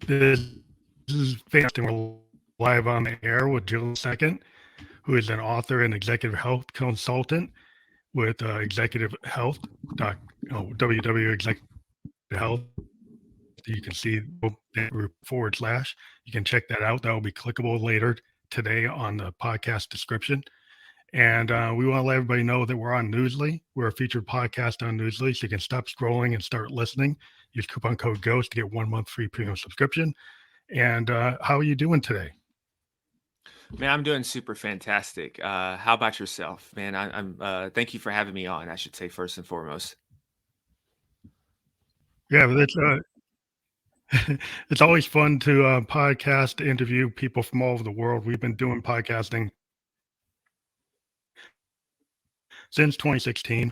This is fantastic. We're live on the air with Julian II, who is an author and executive health consultant with Executive Health, www Executive Health. You can see /. You can check that out. That will be clickable later today on the podcast description. And we want to let everybody know that we're on Newsly. We're a featured podcast on Newsly, so you can stop scrolling and start listening. Use coupon code GHOST to get 1 month free premium subscription. And how are you doing today? Man, I'm doing super fantastic. How about yourself, man? I'm. Thank you for having me on. I should say first and foremost. Yeah, but it's always fun to podcast, interview people from all over the world. We've been doing podcasting since 2016.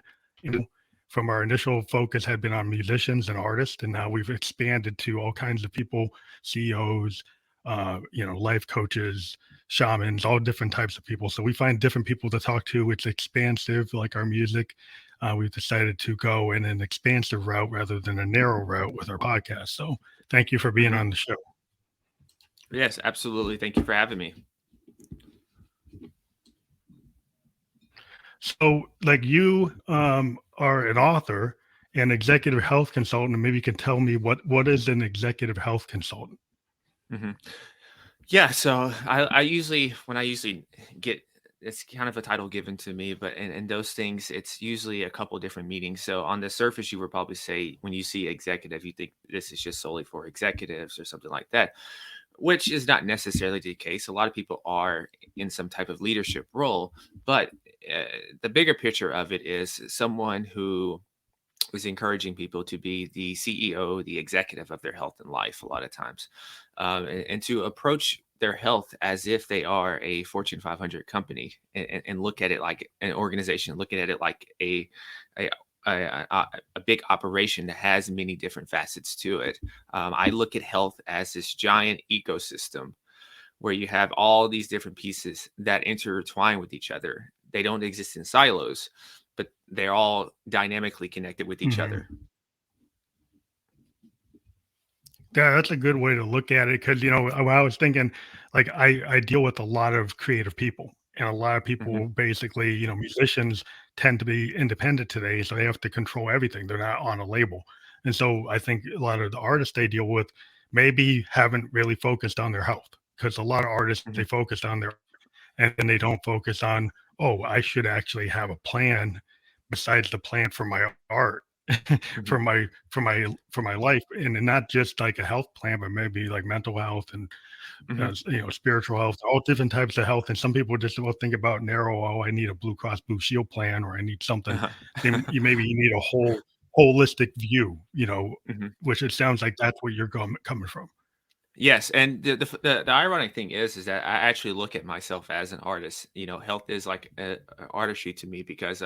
From our initial focus had been on musicians and artists, and now we've expanded to all kinds of people, CEOs, life coaches, shamans, all different types of people. So we find different people to talk to. It's expansive, like our music. We've decided to go in an expansive route rather than a narrow route with our podcast. So thank you for being on the show. Yes, absolutely. Thank you for having me. So, like you are an author and executive health consultant, and maybe you can tell me what is an executive health consultant? hmm Yeah, so I usually when I usually get it's kind of a title given to me, but in those things, it's usually a couple different meetings. So on the surface, you would probably say when you see executive, you think this is just solely for executives or something like that, which is not necessarily the case. A lot of people are in some type of leadership role, but uh, the bigger picture of it is someone who is encouraging people to be the CEO, the executive of their health and life a lot of times, and to approach their health as if they are a Fortune 500 company and look at it like an organization, looking at it like a a big operation that has many different facets to it. I look at health as this giant ecosystem where you have all these different pieces that intertwine with each other. They don't exist in silos, but they're all dynamically connected with each Mm-hmm. other. Yeah, that's a good way to look at it because I was thinking, like I deal with a lot of creative people, and a lot of hmm people basically, musicians tend to be independent today, so they have to control everything. They're not on a label, and so I think a lot of the artists they deal with maybe haven't really focused on their health because a lot of artists they hmm focused on their and they don't focus on, oh, I should actually have a plan besides the plan for my art. hmm For my life, and not just like a health plan, but maybe like mental health and hmm spiritual health, all different types of health. And some people just will think about narrow. Oh, I need a Blue Cross Blue Shield plan, or I need something. Maybe you need a whole holistic view. hmm Which it sounds like that's where you're coming from. Yes, and the ironic thing is that I actually look at myself as an artist. You know, health is like a artistry to me because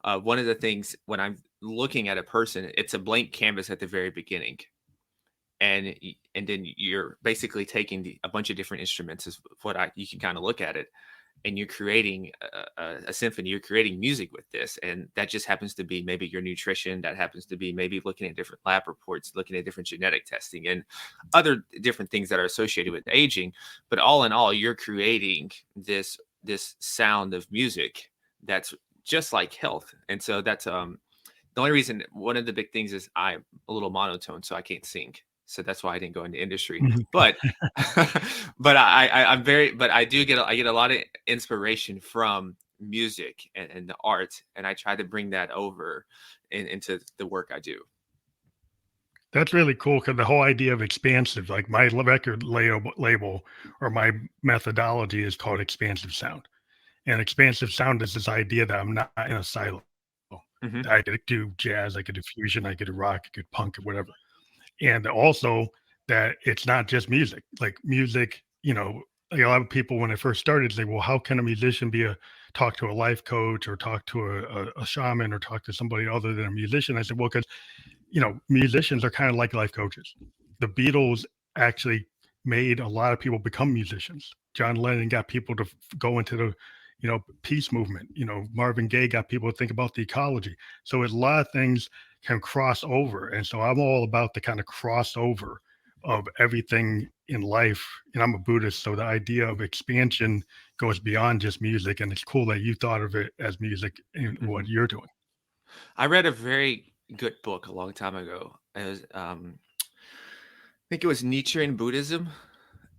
one of the things when I'm looking at a person, it's a blank canvas at the very beginning, and then you're basically taking a bunch of different instruments is what I you can kind of look at it, and you're creating a symphony. You're creating music with this, and that just happens to be maybe your nutrition. That happens to be maybe looking at different lab reports, looking at different genetic testing, and other different things that are associated with aging. But all in all, you're creating this sound of music that's just like health. And so that's the only reason. One of the big things is I'm a little monotone, so I can't sing. So that's why I didn't go into industry. But but I'm very but I get a lot of inspiration from music and the art, and I try to bring that over into the work I do. That's really cool because the whole idea of expansive, like my record label or my methodology is called expansive sound. And expansive sound is this idea that I'm not in a silo. I hmm could do jazz, I could do fusion, I could do rock, I could punk, or whatever. And also that it's not just music. Like music, like a lot of people when I first started say, well, how can a musician talk to a life coach or talk to a shaman or talk to somebody other than a musician? I said, well, because musicians are kind of like life coaches. The Beatles actually made a lot of people become musicians. John Lennon got people to go into the, peace movement. Marvin Gaye got people to think about the ecology. So a lot of things can cross over. And so I'm all about the kind of crossover of everything in life. And I'm a Buddhist, so the idea of expansion goes beyond just music. And it's cool that you thought of it as music in Mhm. what you're doing. I read a very good book a long time ago. It was, I think it was Nietzsche and Buddhism,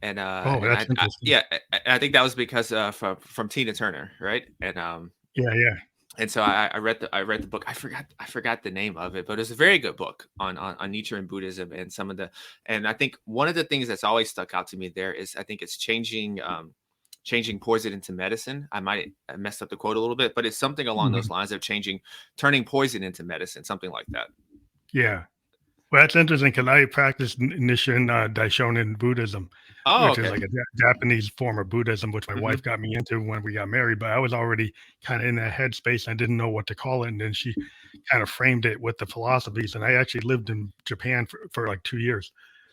Oh, and that's interesting. yeah, I think that was because from Tina Turner, right? Yeah, yeah. And so I read the book. I forgot the name of it, but it's a very good book on Nietzsche and Buddhism and some of the. And I think one of the things that's always stuck out to me there is I think it's changing poison into medicine. I messed up the quote a little bit, but it's something along those Mhm. lines of turning poison into medicine, something like that. Yeah. Well, that's interesting because I practice Nichiren Daishonin Buddhism, Oh, which is okay. like a Japanese form of Buddhism, which my Hmm. wife got me into when we got married. But I was already kind of in that headspace. I didn't know what to call it. And then she kind of framed it with the philosophies. And I actually lived in Japan for like 2 years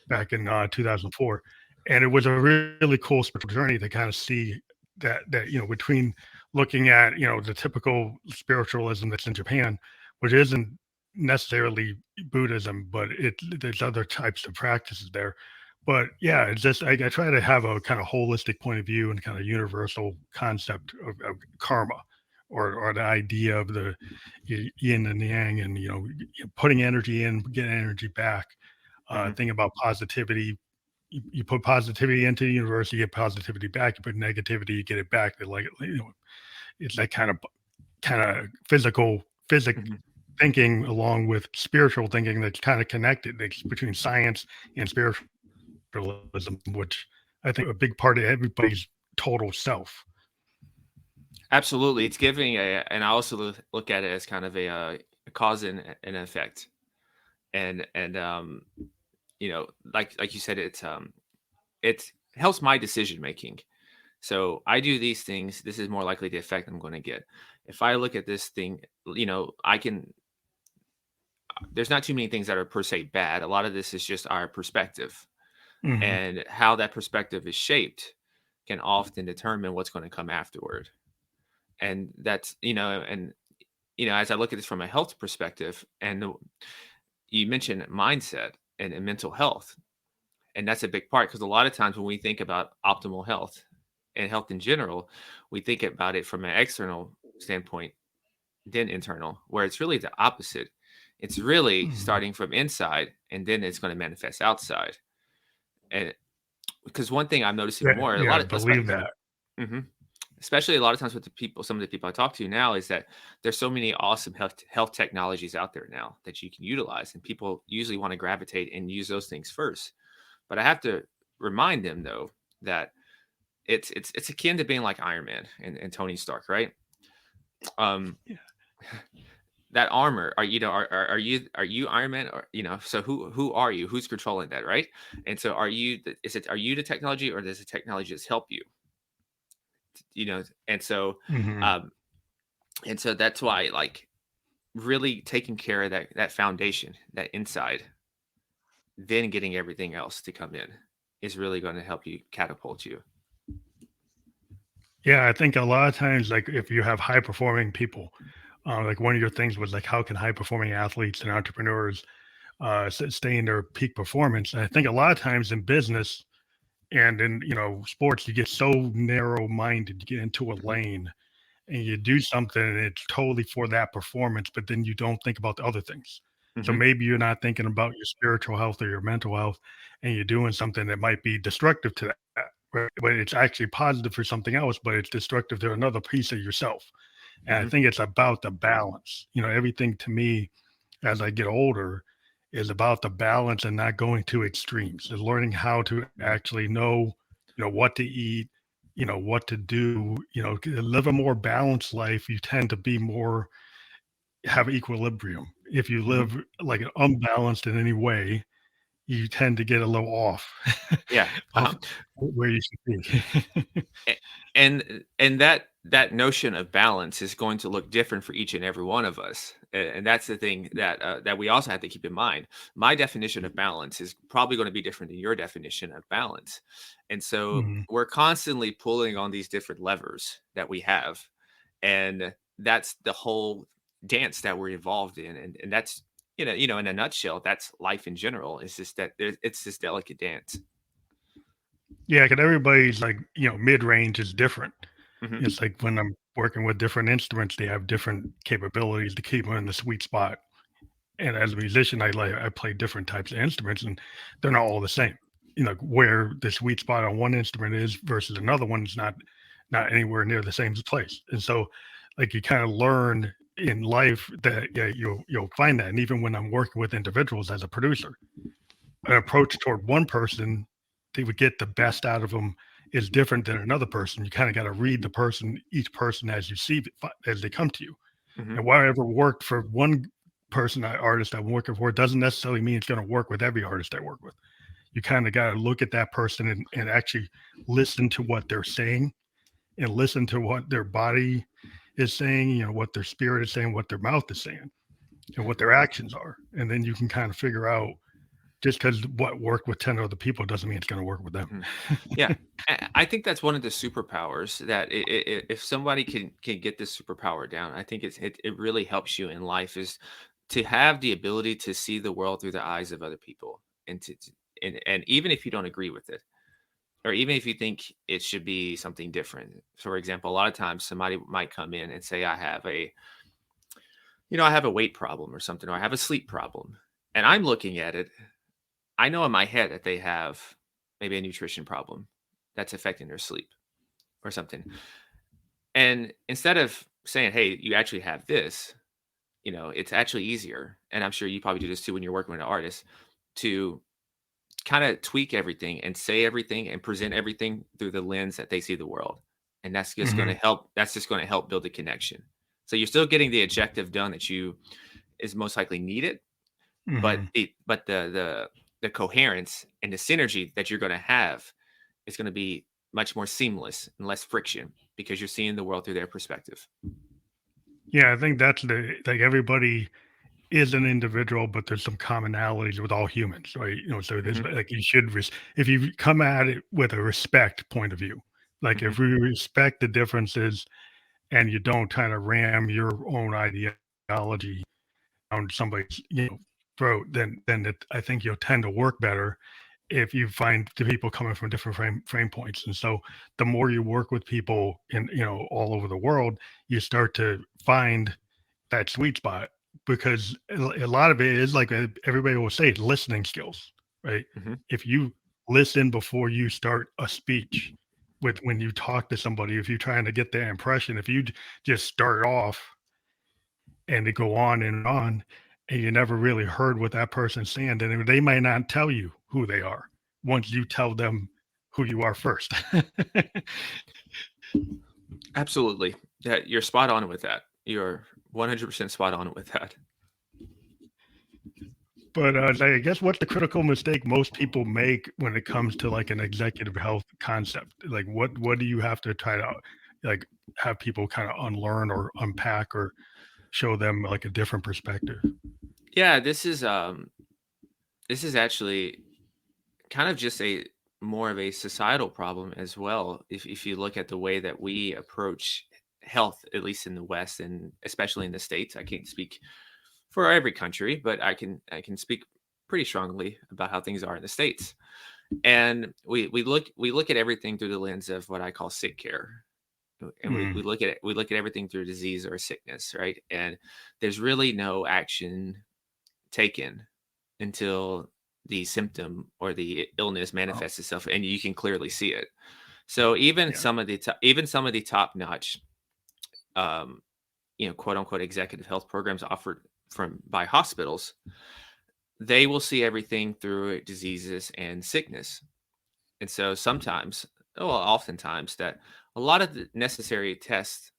back in 2004. And it was a really cool spiritual journey to kind of see that between looking at, the typical spiritualism that's in Japan, which isn't necessarily Buddhism, but there's other types of practices there. But yeah, it's just I try to have a kind of holistic point of view and kind of universal concept of karma, or the idea of the yin and yang, and putting energy in, getting energy back. Hmm. Thing about positivity. You put positivity into the universe, you get positivity back. You put negativity, you get it back. It's that kind of physics Hmm. thinking along with spiritual thinking that's kind of connected. It's between science and spiritualism, which I think a big part of everybody's total self. Absolutely, it's giving and I also look at it as kind of a cause and an effect, and like you said, it helps my decision making. So I do these things. This is more likely the effect I'm going to get. If I look at this thing, I can. There's not too many things that are per se bad. A lot of this is just our perspective, Hmm. and how that perspective is shaped can often determine what's going to come afterward. And that's and as I look at this from a health perspective, and you mentioned mindset and mental health, and that's a big part because a lot of times when we think about optimal health and health in general, we think about it from an external standpoint, then internal, where it's really the opposite. It's really Hmm. starting from inside, and then it's going to manifest outside. And because one thing I'm noticing Yeah, more, a yeah, lot I of, believe that. Mhm. Especially a lot of times with some of the people I talk to now, is that there's so many awesome health technologies out there now that you can utilize, and people usually want to gravitate and use those things first. But I have to remind them though that it's akin to being like Iron Man and Tony Stark, right? Um, Yeah. that armor, are you Iron Man, or so who are you? Who's controlling that, right? And so are you the technology, or does the technology just help you? And so Hmm. um and so that's why, like, really taking care of that foundation, that inside, then getting everything else to come in is really going to help you catapult you. Yeah, I think a lot of times, like if you have high performing people, like one of your things was like, how can high performing athletes and entrepreneurs stay in their peak performance? And I think a lot of times in business and in sports, you get so narrow minded, you get into a Mhm. lane and you do something and it's totally for that performance, but then you don't think about the other things. So Mhm. maybe you're not thinking about your spiritual health or your mental health, and you're doing something that might be destructive to that, right? But it's actually positive for something else, but it's destructive to another piece of yourself. And I Mhm. think it's about the balance. Everything to me as I get older is about the balance and not going to extremes, is learning how to Mhm. actually know, what to eat, what to do, live a more balanced life. You tend to be more, have equilibrium. If you Mhm. live like an unbalanced in any way, you tend to get a little off Yeah. of Uh-huh. where you should be. A- and that notion of balance is going to look different for each and every one of us, and that's the thing that we also have to keep in mind. My definition of balance is probably going to be different than your definition of balance, and so Mhm. we're constantly pulling on these different levers that we have, and that's the whole dance that we're involved in, and that's in a nutshell, that's life in general. It's just that it's this delicate dance. Yeah, because everybody's like, mid range is different. Hmm. It's like when I'm working with different instruments, they have different capabilities to keep them in the sweet spot. And as a musician, I play different types of instruments, and they're not all the same. Where the sweet spot on one instrument is versus another one is not anywhere near the same place. And so, like you kind of learn in life that yeah, you'll find that. And even when I'm working with individuals as a producer, an approach toward one person, they would get the best out of them is different than another person. You kind of got to read each person as you see as they come to you. Hmm. And whatever worked for one artist I'm working for doesn't necessarily mean it's going to work with every artist I work with. You kind of got to look at that person and actually listen to what they're saying and listen to what their body is saying, what their spirit is saying, what their mouth is saying, and what their actions are. And then you can kind of figure out just because what worked with 10 other people doesn't mean it's going to work with them. Hmm. Yeah, I think that's one of the superpowers that if somebody can get this superpower down, I think it really helps you in life is to have the ability to see the world through the eyes of other people, and and even if you don't agree with it, or even if you think it should be something different. For example, a lot of times somebody might come in and say, I have a weight problem or something, or I have a sleep problem, and I'm looking at it. I know in my head that they have maybe a nutrition problem that's affecting their sleep or something. And instead of saying, "Hey, you actually have this," it's actually easier. And I'm sure you probably do this too when you're working with an artist to kind of tweak everything and say everything and present everything through the lens that they see the world. And that's just going to Hmm. help. That's just going to help build a connection. So you're still getting the objective done that you is most likely needed, but Hmm. the coherence and the synergy that you're going to have is going to be much more seamless and less friction because you're seeing the world through their perspective. Yeah, I think that's like everybody is an individual, but there's some commonalities with all humans, right? So there's Hmm. like you should if you come at it with a respect point of view, like Hmm. if we respect the differences and you don't kind of ram your own ideology down somebody's throat, I think you'll tend to work better if you find the people coming from different frame points. And so the more you work with people in all over the world, you start to find that sweet spot because a lot of it is like everybody will say listening skills, right? Hmm. If you listen before you start a speech with when you talk to somebody, if you're trying to get their impression, if you just start off and they go on and you never really heard what that person's saying, then they might not tell you who they are once you tell them who you are first. Absolutely. That you're spot on with that. You're 100% spot on with that. But I guess what's the critical mistake most people make when it comes to like an executive health concept? Like what do you have to try to like have people kind of unlearn or unpack or show them like a different perspective? Yeah, this is actually kind of just a more of a societal problem as well. If you look at the way that we approach health, at least in the West and especially in the States, I can't speak for every country, but I can speak pretty strongly about how things are in the States. And we look at everything through the lens of what I call sick care. And we Mm, look at everything through disease or sickness, right? And there's really no action taken until the symptom or the illness oh, manifests itself and you can clearly see it. So even yeah. some of the top notch um quote unquote executive health programs offered from by hospitals, they will see everything through diseases and sickness. And so sometimes, well, oftentimes, that a lot of the necessary tests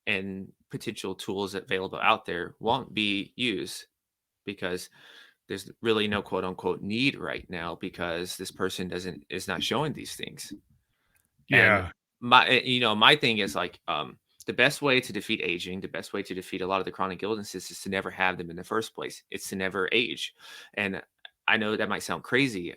and potential tools available out there won't be used because there's really no quote unquote need right now because this person doesn't is not showing these things. And Yeah. my thing is like the best way to defeat aging, the best way to defeat a lot of the chronic illnesses is to never have them in the first place. It's to never age. And I know that might sound crazy.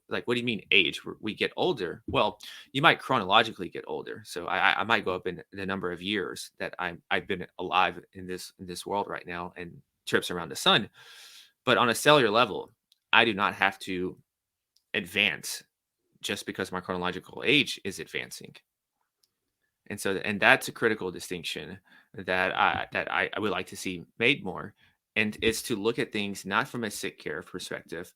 Like, what do you mean age? We get older. Well, you might chronologically get older. So I might go up in the number of years that I've been alive in this world right now and trips around the sun. But on a cellular level, I do not have to advance just because my chronological age is advancing. And that's a critical distinction that I would like to see made more. And it's to look at things not from a sick care perspective,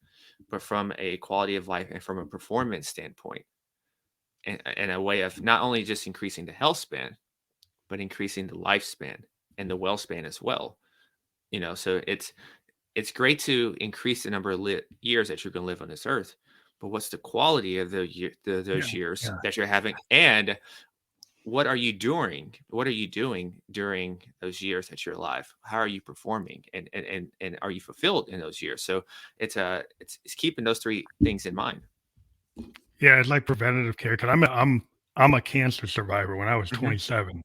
but from a quality of life and from a performance standpoint, and a way of not only just increasing the health span, but increasing the lifespan and the well span as well. So it's great to increase the number of years that you're going to live on this earth, but what's the quality of Yeah. those years Yeah. that you're having, and what are you doing during those years that you're alive? How are you performing, and are you fulfilled in those years? So it's keeping those three things in mind. Yeah. It's like preventative care because I'm a cancer survivor. When I was Hmm. 27,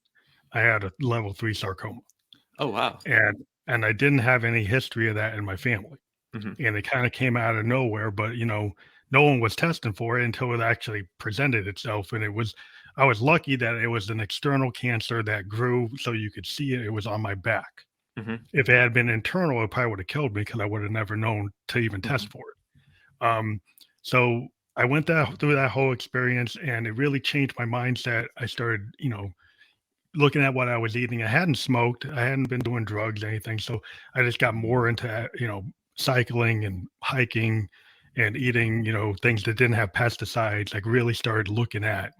I had a level 3 sarcoma, Oh, wow. and I didn't have any history of that in my family. Hmm. And it kind of came out of nowhere, but no one was testing for it until it actually presented itself. And I was lucky that it was an external cancer that grew so you could see it. It was on my back. Hmm. If it had been internal, it probably would have killed me because I would have never known to even Hmm. test for it. So I went through that whole experience, and it really changed my mindset. I started, looking at what I was eating. I hadn't smoked, I hadn't been doing drugs, anything. So I just got more into, cycling and hiking and eating, things that didn't have pesticides. Like really started looking at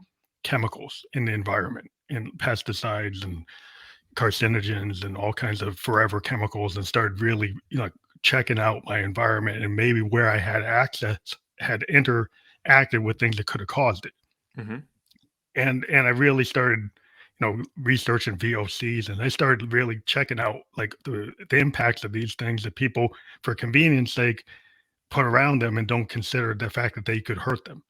chemicals in the environment and pesticides and carcinogens and all kinds of forever chemicals, and started really, checking out my environment and maybe where I had interacted with things that could have caused it. Hmm. And I really started, researching VOCs, and I started really checking out like the impacts of these things that people, for convenience sake, put around them and don't consider the fact that they could hurt them.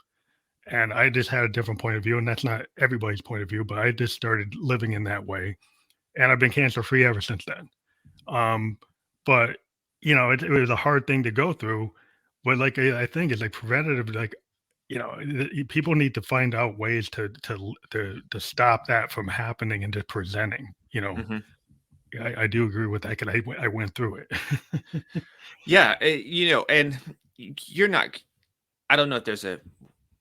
And I just had a different point of view, and that's not everybody's point of view, but I just started living in that way, and I've been cancer free ever since then. Um, but it was a hard thing to go through. But like I think it's like preventative, like people need to find out ways to stop that from happening and just presenting. Hmm. I do agree with that because I went through it. Yeah, and you're not. I don't know if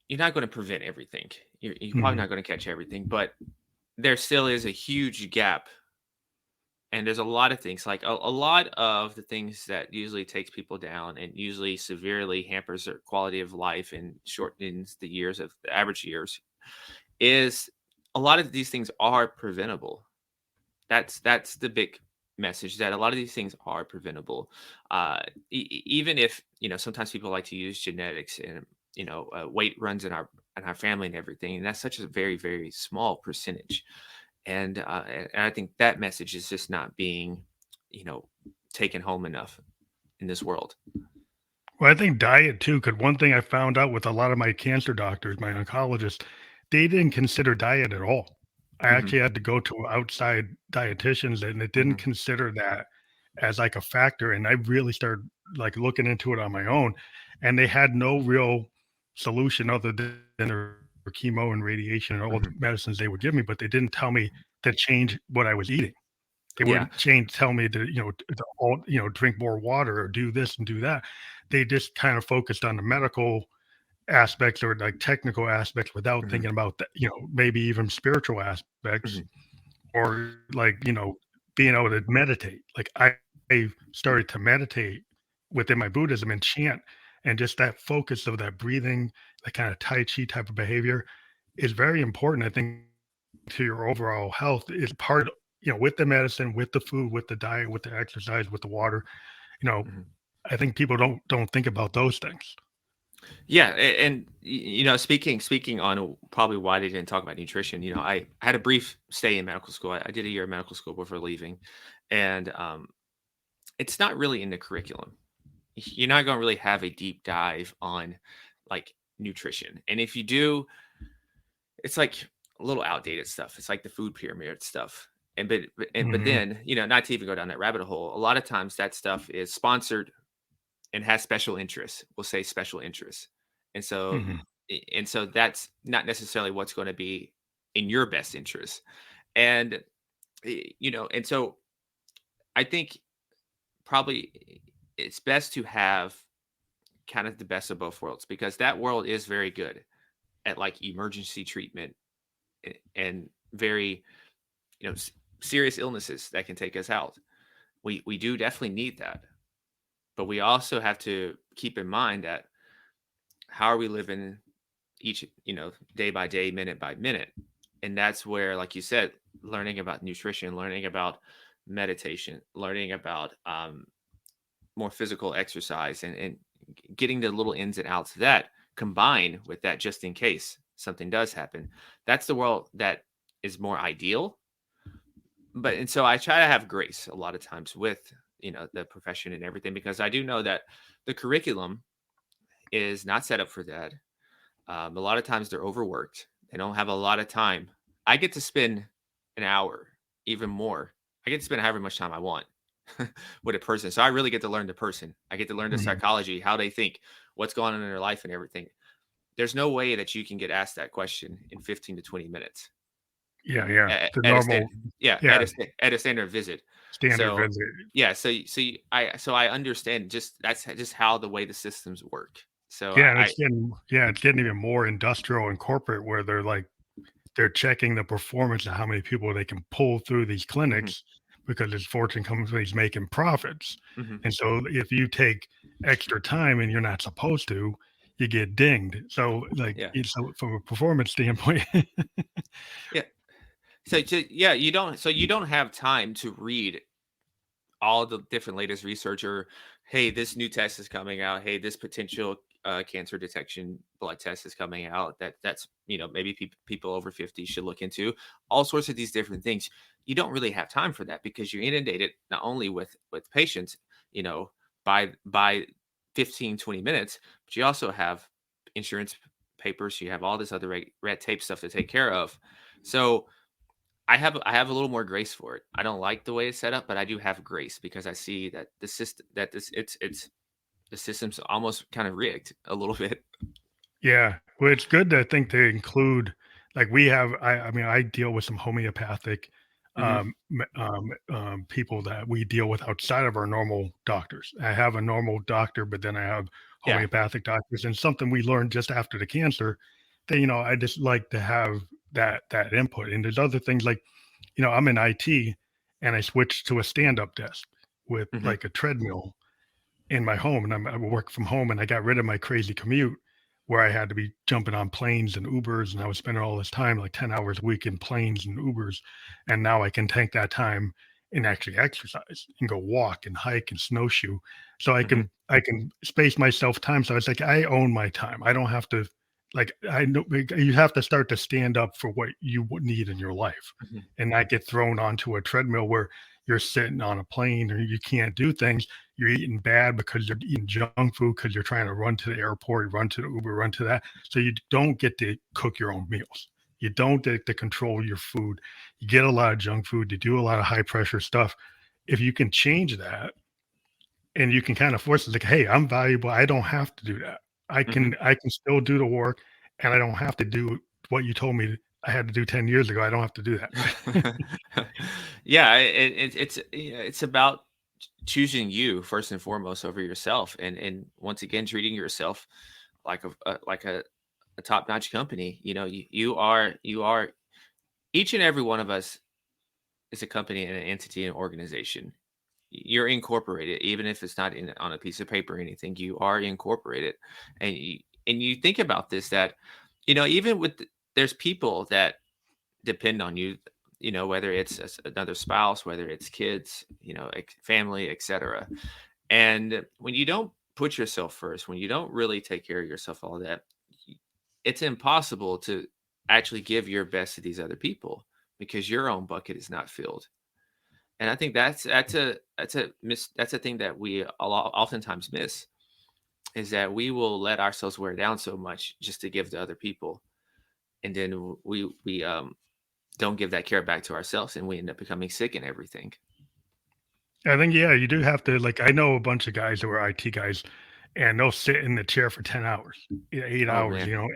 you're not going to prevent everything. You're probably Mhm, not going to catch everything, but there still is a huge gap. And there's a lot of things, like a lot of the things that usually takes people down and usually severely hampers their quality of life and shortens the years of the average years, is a lot of these things are preventable. That's the big message, that a lot of these things are preventable. Even if, sometimes people like to use genetics, and weight runs in our family and everything, and that's such a very, very small percentage. And I think that message is just not being, you know, taken home enough in this world. Well, I think diet too, because one thing I found out with a lot of my cancer doctors, my oncologists, they didn't consider diet at all. I Hmm. actually had to go to outside dietitians, and they didn't Hmm. consider that as like a factor. And I really started like looking into it on my own, and they had no real solution other than their chemo and radiation and all the Hmm. medicines they would give me, but they didn't tell me to change what I was eating. They Yeah. wouldn't tell me to, drink more water or do this and do that. They just kind of focused on the medical aspects or like technical aspects without Hmm. thinking about the, maybe even spiritual Hmm. aspects, or like, being able to meditate. Like I started to meditate within my Buddhism and chant, and just that focus of that breathing, that kind of Tai Chi type of behavior is very important. I think to your overall health is part, with the medicine, with the food, with the diet, with the exercise, with the water. You know, Hmm. I think people don't think about those things. Yeah, and speaking on probably why they didn't talk about nutrition. I had a brief stay in medical school. I did a year of medical school before leaving, and it's not really in the curriculum. You're not going to really have a deep dive on like nutrition, and if you do, it's like a little outdated stuff. It's like the food pyramid stuff. But Mhm, then, not to even go down that rabbit hole, a lot of times that stuff is sponsored and has special interests. We'll say special interests. And so mhm. and so that's not necessarily what's going to be in your best interest. And and so I think probably it's best to have kind of the best of both worlds, because that world is very good at like emergency treatment and very, you know, serious illnesses that can take us out. We do definitely need that, but we also have to keep in mind that how are we living each, day by day, minute by minute. And that's where, like you said, learning about nutrition, learning about meditation, learning about more physical exercise, and getting the little ins and outs of that, combined with that, just in case something does happen. That's the world that is more ideal. But and so I try to have grace a lot of times with, the profession and everything, because I do know that the curriculum is not set up for that. A lot of times they're overworked. They don't have a lot of time. I get to spend an hour, even more. I get to spend however much time I want with a person. So I really get to learn the person. I get to learn the Mhm. psychology, how they think, what's going on in their life and everything. There's no way that you can get asked that question in 15 to 20 minutes Yeah, yeah. The at a stand, normal, yeah, yeah, at a standard visit. standard So visit. yeah, so I understand, just that's just how the way the systems work. So Yeah, and it's getting even more industrial and corporate where they're checking the performance of how many people they can pull through these mhm, clinics because it's fortune companies making profits. mhm, And so if you take extra time and you're not supposed to, you get dinged. So yeah, so from a performance standpoint, yeah. Yeah, you don't have time to read all the different latest research, or hey, this new test is coming out, hey, this potential cancer detection blood test is coming out, that's, maybe people over 50 should look into, all sorts of these different things. You don't really have time for that, because you're inundated not only with patients, you know by 15-20 minutes, but you also have insurance papers, you have all this other red tape stuff to take care of. So I have a little more grace for it. I don't like the way it's set up, but I do have grace, because I see that the system that this it's the system's almost kind of rigged a little bit. yeah, well, it's good to think to include we have I mean, I deal with some homeopathic, Hmm. people that we deal with outside of our normal doctors. I have a normal doctor, but then I have Yeah. homeopathic doctors, and something we learned just after the cancer that, I just like to have that input, and there's other things I'm in IT, and I switched to a stand-up desk with, Hmm. a treadmill in my home, and I work from home, and I got rid of my crazy commute where I had to be jumping on planes and Ubers, and I was spending all this time, like 10 hours a week in planes and Ubers, and now I can take that time and actually exercise and go walk and hike and snowshoe, so Hmm. I can space myself time. So it's like I own my time. I don't have to I know you have to start to stand up for what you would need in your life, Hmm. and not get thrown onto a treadmill where you're sitting on a plane or you can't do things. You're eating bad because you're eating junk food because you're trying to run to the airport, run to the Uber, run to that. So you don't get to cook your own meals. You don't get to control your food. You get a lot of junk food. You do a lot of high pressure stuff. If you can change that and you can kind of force it, like, hey, I'm valuable. I don't have to do that. Hmm. I can still do the work, and I don't have to do what you told me I had to do 10 years ago. I don't have to do that. Yeah, it's about choosing you first and foremost over yourself, and once again treating yourself like a top notch company. You are each and every one of us is a company and an entity and organization. You're incorporated, even if it's not on a piece of paper or anything. You are incorporated, and you think about this, that even there's people that depend on you. Whether it's another spouse, whether it's kids, family, etc. And when you don't put yourself first, when you don't really take care of yourself, all that, it's impossible to actually give your best to these other people, because your own bucket is not filled. And I think that's a thing that we oftentimes miss, is that we will let ourselves wear down so much just to give to other people, and then we don't give that care back to ourselves, and we end up becoming sick and everything. I think, yeah, you do have to I know a bunch of guys that were IT guys, and they'll sit in the chair for 10 hours, 8 Oh hours, man.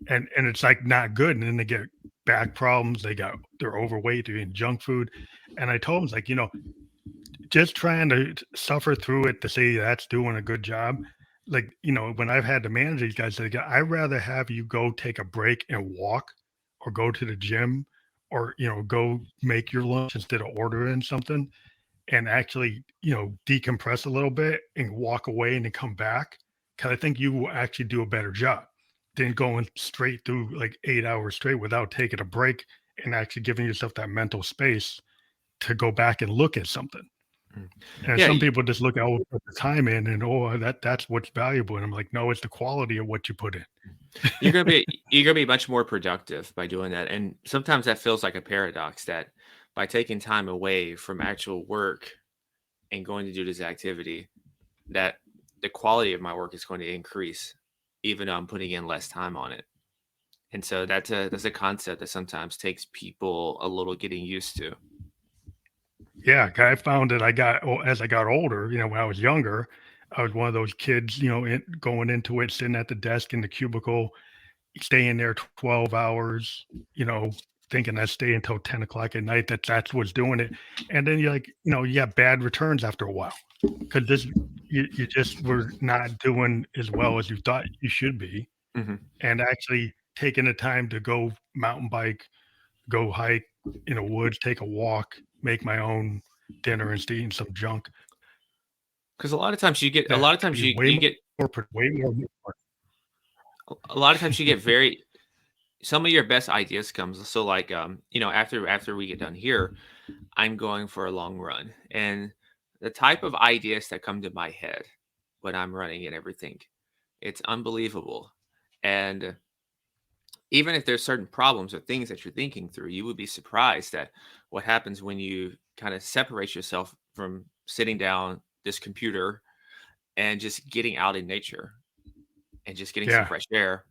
and it's, not good, and then they get back problems, they're overweight, they're eating junk food, and I told them, it's like, just trying to suffer through it to say that's doing a good job. Like, when I've had to manage these guys, like, I'd rather have you go take a break and walk or go to the gym or, go make your lunch instead of ordering something and actually, decompress a little bit and walk away and then come back. Cause I think you will actually do a better job than going straight through like 8 hours straight without taking a break and actually giving yourself that mental space to go back and look at something. Mm. And Yeah, some people just look, oh, put the time in and that's what's valuable. And I'm like, no, it's the quality of what you put in. you're gonna be much more productive by doing that, and sometimes that feels like a paradox that by taking time away from actual work and going to do this activity, that the quality of my work is going to increase, even though I'm putting in less time on it. And so that's a concept that sometimes takes people a little getting used to. Yeah, 'cause I found that as I got older, when I was younger, I was one of those kids, going into it, sitting at the desk in the cubicle, staying there 12 hours, thinking I stay until 10 o'clock at night, that's what's doing it. And then you're like, you have bad returns after a while because you just were not doing as well as you thought you should be. Mhm. And actually taking the time to go mountain bike, go hike in the woods, take a walk, make my own dinner instead of eating some junk. 'Cause a lot of times you get a That lot of could times be you way you get way more. a lot of times you get very some of your best ideas comes so like after we get done here, I'm going for a long run, and the type of ideas that come to my head when I'm running and everything, it's unbelievable. And even if there's certain problems or things that you're thinking through, you would be surprised at what happens when you kind of separate yourself from sitting down this computer and just getting out in nature and just getting some Yeah, fresh air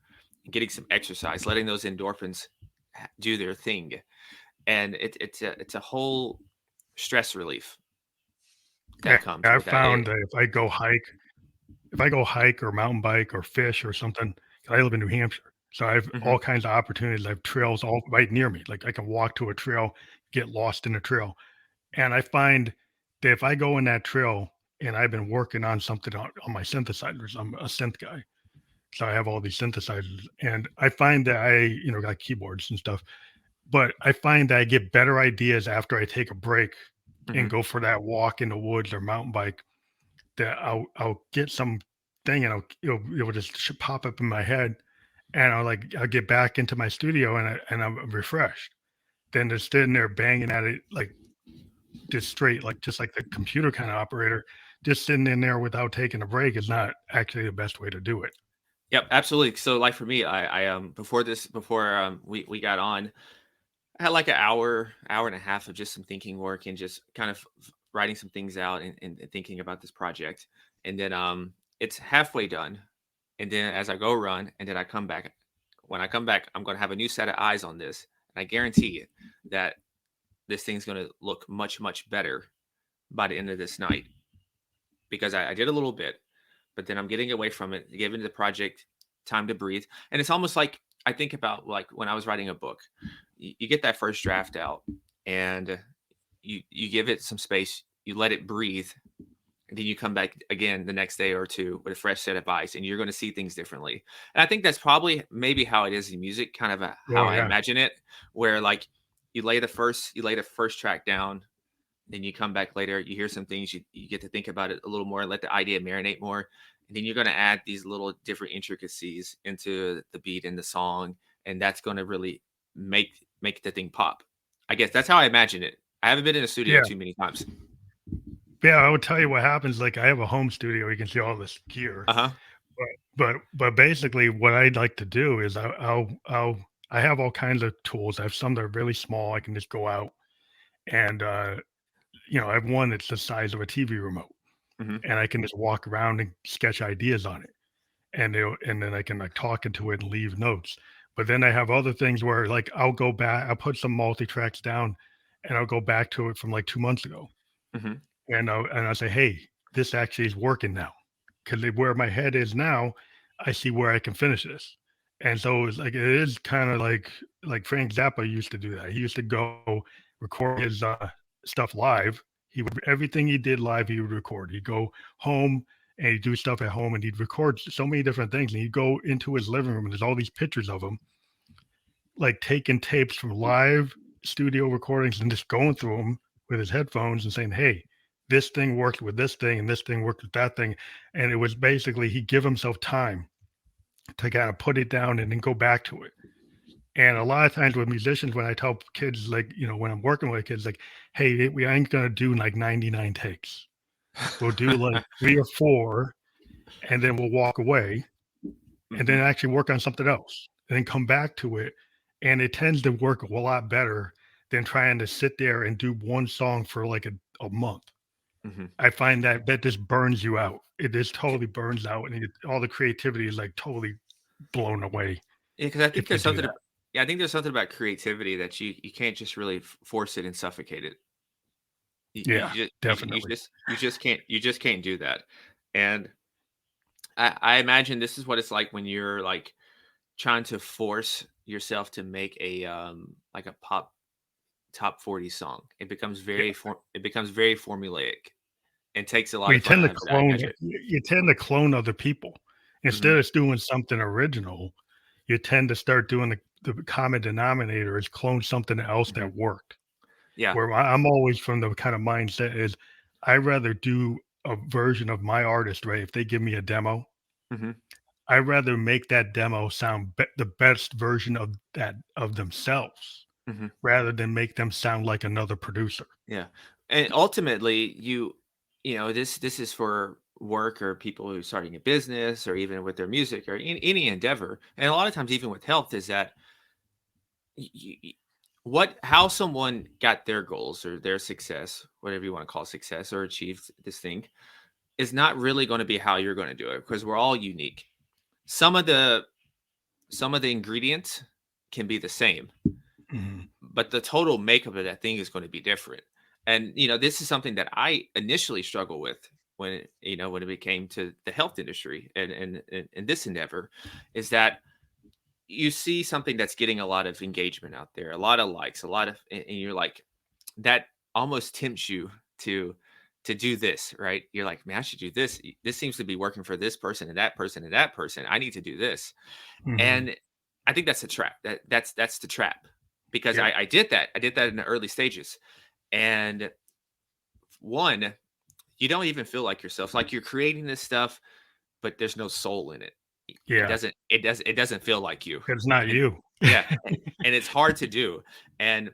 and getting some exercise, letting those endorphins do their thing. And it's a whole stress relief that yeah, comes I've with that. found that if I go hike or mountain bike or fish or something, 'cause I live in New Hampshire, so I have Mhm, all kinds of opportunities. I have trails all right near me. Like I can walk to a trail, get lost in a trail, and I find that if I go in that trail and I've been working on something on my synthesizers, I'm a synth guy, so I have all these synthesizers, and I find that got keyboards and stuff. But I find that I get better ideas after I take a break and mhm. go for that walk in the woods or mountain bike that I'll get some thing and it'll just pop up in my head and I'll get back into my studio and I'm refreshed. Then just sitting there banging at it like just straight, like just like the computer kind of operator, just sitting in there without taking a break is not actually the best way to do it. Yep, absolutely. So, like for me, before we got on, I had like an hour and a half of just some thinking work and just kind of writing some things out and thinking about this project. And then it's halfway done. And then as I go run, and then I come back. When I come back, I'm going to have a new set of eyes on this, and I guarantee you that this thing's going to look much better by the end of this night because I did a little bit, but then I'm getting away from it, giving the project time to breathe. And it's almost like I think about like when I was writing a book, you get that first draft out and you give it some space, you let it breathe, and then you come back again the next day or two with a fresh set of eyes, and you're going to see things differently. And I think that's probably maybe how it is in music, kind of how Oh I yeah. imagine it, where like you lay the first track down, then you come back later, you hear some things, you get to think about it a little more, let the idea marinate more. And then you're going to add these little different intricacies into the beat and the song. And that's going to really make the thing pop. I guess that's how I imagine it. I haven't been in a studio Yeah. too many times. Yeah. I would tell you what happens. Like I have a home studio. You can see all this gear. Uh-huh. But basically, what I'd like to do is I have all kinds of tools. I have some that are really small. I can just go out and I have one that's the size of a TV remote, Hmm. and I can just walk around and sketch ideas on it, and then I can like talk into it and leave notes. But then I have other things where like I'll go back, I'll put some multi tracks down, and I'll go back to it from like 2 months ago, Hmm. and I'll say, hey, this actually is working now. Because where my head is now, I see where I can finish this. And so it's like it is kind of like Frank Zappa used to do that. He used to go record his stuff live. Everything he did live, he would record. He'd go home and he'd do stuff at home and he'd record so many different things. And he'd go into his living room and there's all these pictures of him, like taking tapes from live studio recordings and just going through them with his headphones and saying, hey, this thing worked with this thing and this thing worked with that thing. And it was basically, he'd give himself time to kind of put it down and then go back to it. And a lot of times with musicians, when I tell kids, like, when I'm working with kids, like, hey, we ain't going to do like 99 takes. We'll do like 3 or 4, and then we'll walk away and then actually work on something else and then come back to it. And it tends to work a lot better than trying to sit there and do one song for like a month. I find that just burns you out. It just totally burns out, and all the creativity is like totally blown away. Yeah, because I think there's something. Yeah, I think there's something about creativity that you can't just really force it and suffocate it. Definitely. You just can't do that. And I imagine this is what it's like when you're like trying to force yourself to make a like a pop top 40 song. It becomes very formulaic and takes a lot You of fun tend out to of it. I clone. imagine. You tend to clone other people instead of doing something original. You tend to start doing the common denominator is clone something else that worked. Yeah. Where I'm always from the kind of mindset is I'd rather do a version of my artist, right? If they give me a demo, I'd rather make that demo sound the best version of themselves rather than make them sound like another producer. Yeah. And ultimately this is for work or people who are starting a business or even with their music or in any endeavor. And a lot of times even with health is that how someone got their goals or their success, whatever you want to call success, or achieved this thing is not really going to be how you're going to do it, because we're all unique. Some of the ingredients can be the same, but the total makeup of that thing is going to be different. And this is something that I initially struggled with when it came to the health industry and this endeavor, is that you see something that's getting a lot of engagement out there, a lot of likes, and you're like, that almost tempts you to do this, right? You're like, man, I should do this. This seems to be working for this person and that person and that person. I need to do this. And I think that's a trap. That's the trap, because I did that. I did that in the early stages. And one, you don't even feel like yourself. Like you're creating this stuff, but there's no soul in it. Yeah. It doesn't feel like you. It's not you. Yeah. And it's hard to do. And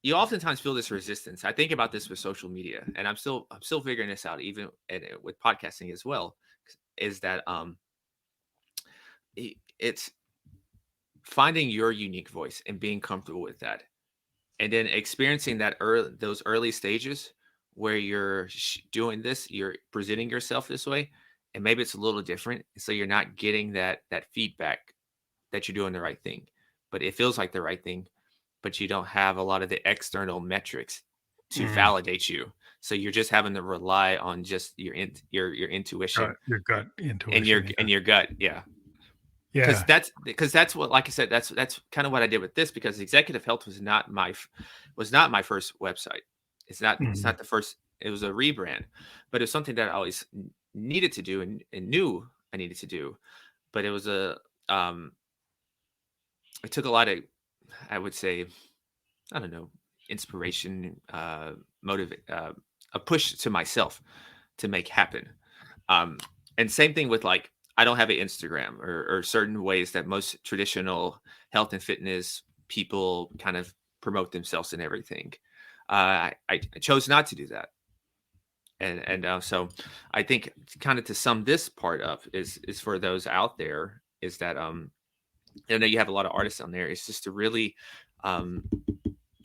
you oftentimes feel this resistance. I think about this with social media, and I'm still figuring this out, even with podcasting as well, is that it's finding your unique voice and being comfortable with that, and then experiencing those early stages where you're doing this, you're presenting yourself this way, and maybe it's a little different, so you're not getting that feedback that you're doing the right thing, but it feels like the right thing, but you don't have a lot of the external metrics to validate you. So you're just having to rely on just your intuition, your gut intuition, and your gut. Yeah. Yeah. Because that's what, like I said, that's kind of what I did with this, because Executive Health was not my first website. It's not the first. It was a rebrand, but it's something that I always needed to do and knew I needed to do. But it was it took a lot of, I would say, I don't know, inspiration, a push to myself to make happen. And same thing with, like, I don't have an Instagram or certain ways that most traditional health and fitness people kind of promote themselves and everything. I chose not to do that. And so I think, kind of to sum this part up, is for those out there, is that I know you have a lot of artists on there. It's just to really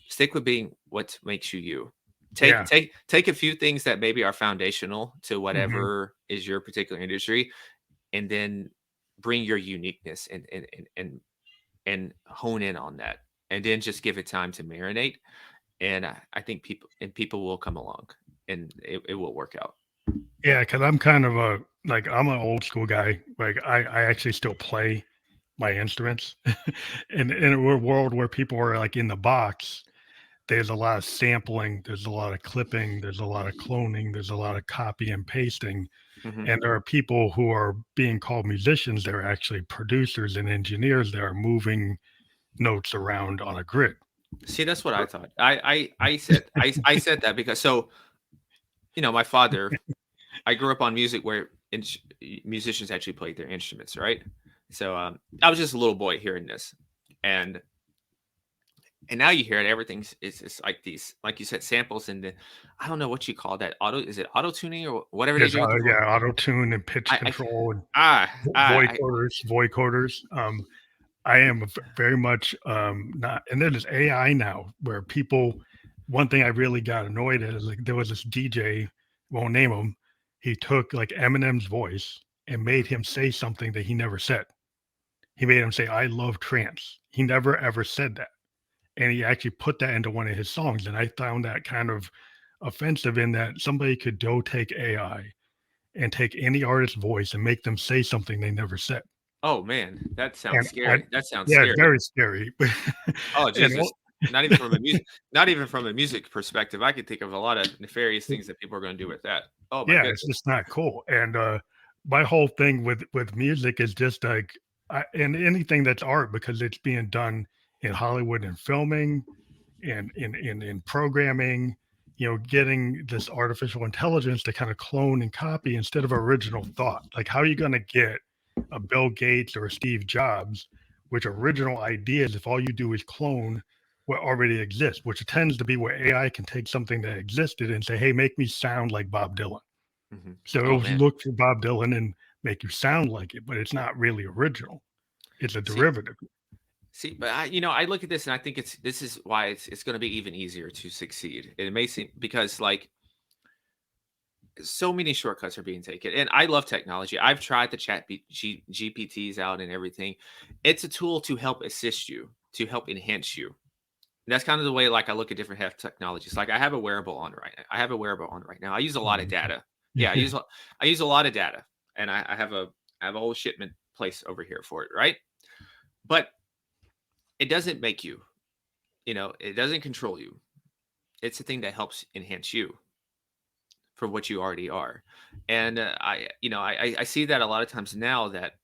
stick with being what makes you you. Take a few things that maybe are foundational to whatever is your particular industry, and then bring your uniqueness and hone in on that, and then just give it time to marinate. And I think people will come along, and it will work out. Yeah, because I'm kind of I'm an old school guy. Like I actually still play my instruments, and in a world where people are like in the box, there's a lot of sampling, there's a lot of clipping, there's a lot of cloning, there's a lot of copy and pasting. Hmm. And there are people who are being called musicians. They're actually producers and engineers that are moving notes around on a grid. See, that's what I thought. I said that because so my father. I grew up on music where musicians actually played their instruments, right? So I was just a little boy hearing this, and now you hear it. Everything's it's just like these, like you said, samples and the I don't know what you call that. Is it auto tuning or whatever they There's do with the voice? yeah, auto tune and pitch I control and ah ah I, vocoders. I am very much not, and then there's AI now where people. One thing I really got annoyed at is like there was this DJ, won't name him. He took like Eminem's voice and made him say something that he never said. He made him say, "I love trance." He never ever said that, and he actually put that into one of his songs. And I found that kind of offensive in that somebody could take AI and take any artist's voice and make them say something they never said. oh man, that sounds And scary. That sounds yeah, it's scary. very scary. Oh And Jesus. Not even from a music perspective. I could think of a lot of nefarious things that people are going to do with that. Oh my yeah, it's goodness. just not cool. And my whole thing with music is just like, and anything that's art because it's being done in Hollywood and filming and in programming, getting this artificial intelligence to kind of clone and copy instead of original thought. Like, how are you going to get a Bill Gates or a Steve Jobs, which original ideas if all you do is clone what already exists, which tends to be where AI can take something that existed and say, hey, make me sound like Bob Dylan. Hmm. So Oh it'll man. look for Bob Dylan and make you sound like it, but it's not really original. It's a See, derivative. but I look at this and I think this is why it's going to be even easier to succeed. It may seem because like so many shortcuts are being taken, and I love technology. I've tried the GPTs out and everything. It's a tool to help assist you, to help enhance you. And that's kind of the way like I look at different health technologies. Like I have a wearable on right now. I have a wearable on right now. I use a lot of data. Yeah, I use a lot of data, and I have a whole shipment place over here for it, right? But it doesn't make you, it doesn't control you. It's a thing that helps enhance you for what you already are. And I see that a lot of times now that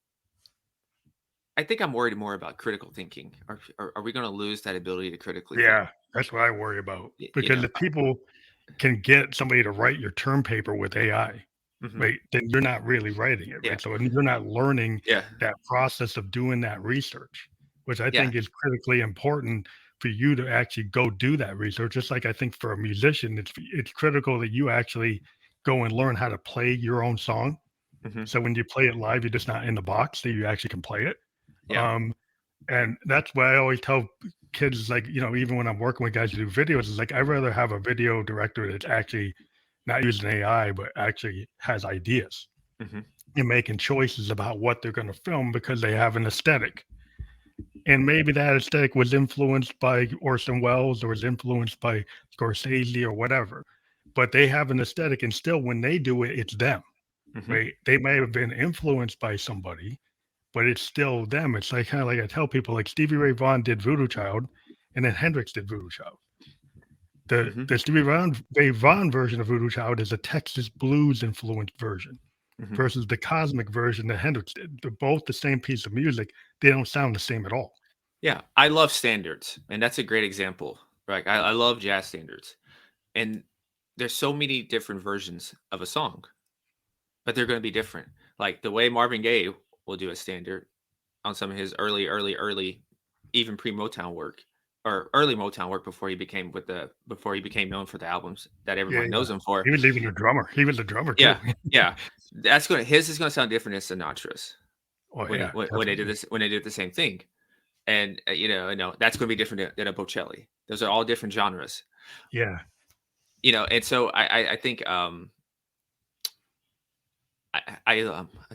I think I'm worried more about critical thinking. Are we going to lose that ability to critically think? Yeah, that's what I worry about. Y- You Because know, if people can get somebody to write your term paper with AI, mhm. right, then you're not really writing it, Yeah, right? So you're not learning yeah, that process of doing that research, which I yeah. think is critically important for you to actually go do that research. Just like I think for a musician, it's critical that you actually go and learn how to play your own song. Hmm. So when you play it live, you're just not in the box, that you actually can play it. Yeah. Um, and that's why I always tell kids, like, even when I'm working with guys who do videos, it's like I'd rather have a video director that's actually not using AI, but actually has ideas Hmm. and making choices about what they're going to film because they have an aesthetic. And maybe that aesthetic was influenced by Orson Welles or was influenced by Scorsese or whatever. But they have an aesthetic, and still, when they do it, it's them, Hmm. right? They may have been influenced by somebody, but it's still them. It's like kind of like I tell people, like Stevie Ray Vaughan did Voodoo Child, and then Hendrix did Voodoo Child. The Hmm. the Stevie Ray Vaughan version of Voodoo Child is a Texas blues influenced version Hmm. versus the cosmic version that Hendrix did. They're both the same piece of music. They don't sound the same at all. Yeah. I love standards, and that's a great example. Right. I love jazz standards, and there's so many different versions of a song, but they're going to be different. Like the way Marvin Gaye will do a standard on some of his early, even pre Motown work or early Motown work before he became known for the albums that Yeah, everyone yeah. knows him for. He was even a drummer. He was a drummer too. Yeah, yeah, his is gonna sound different than Sinatra's Oh yeah, when they did definitely. this when they did the same thing, and that's gonna be different than a Bocelli. Those are all different genres, Yeah. and so I think I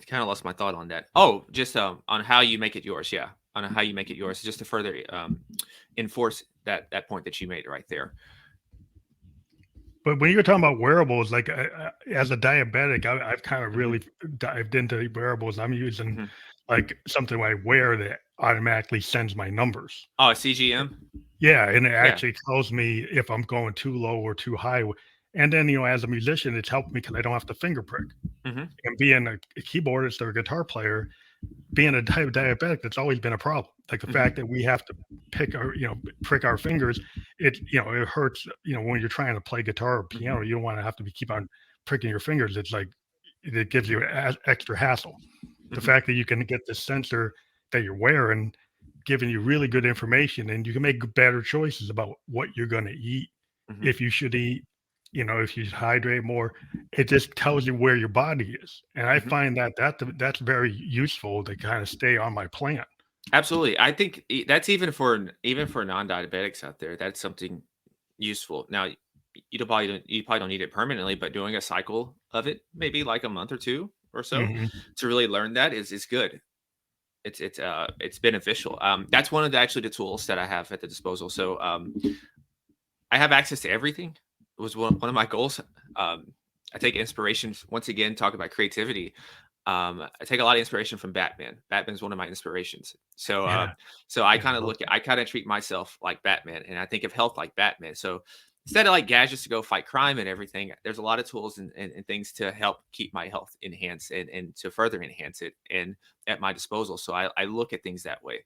kind of lost my thought on that. Oh, just on how you make it yours. Yeah, on how you make it yours, just to further enforce that point that you made right there. But when you're talking about wearables, like as a diabetic, I've kind of Hmm. really dived into wearables. I'm using Hmm. like something I wear that automatically sends my numbers. Oh, CGM. Yeah, and it Yeah. actually tells me if I'm going too low or too high. And then, as a musician, it's helped me because I don't have to finger prick. Hmm. And being a keyboardist or a guitar player, being a diabetic, that's always been a problem. Like the Hmm. fact that we have to prick our fingers, it hurts. When you're trying to play guitar or Hmm. piano, you don't want to have to be keep on pricking your fingers. It's like it gives you extra hassle. The Hmm. fact that you can get this sensor that you're wearing, giving you really good information, and you can make better choices about what you're going to eat, Hmm. if you should eat, if you should hydrate more. It just tells you where your body is, and I Hmm. find that's very useful to kind of stay on my plan. Absolutely. I think that's even for non-diabetics out there. That's something useful. Now, you probably don't need it permanently, but doing a cycle of it, maybe like a month or two or so, Mhm. to really learn that is good. It's beneficial. That's one of the tools that I have at the disposal. So I have access to everything. It was one of my goals. I take inspiration once again. Talk about creativity. I take a lot of inspiration from Batman. Batman's one of my inspirations. So, Yeah, so I yeah, I kind of love I kind of treat myself like Batman, and I think of health like Batman. So instead of like gadgets to go fight crime and everything, there's a lot of tools and things to help keep my health enhanced and to further enhance it and at my disposal. So I look at things that way,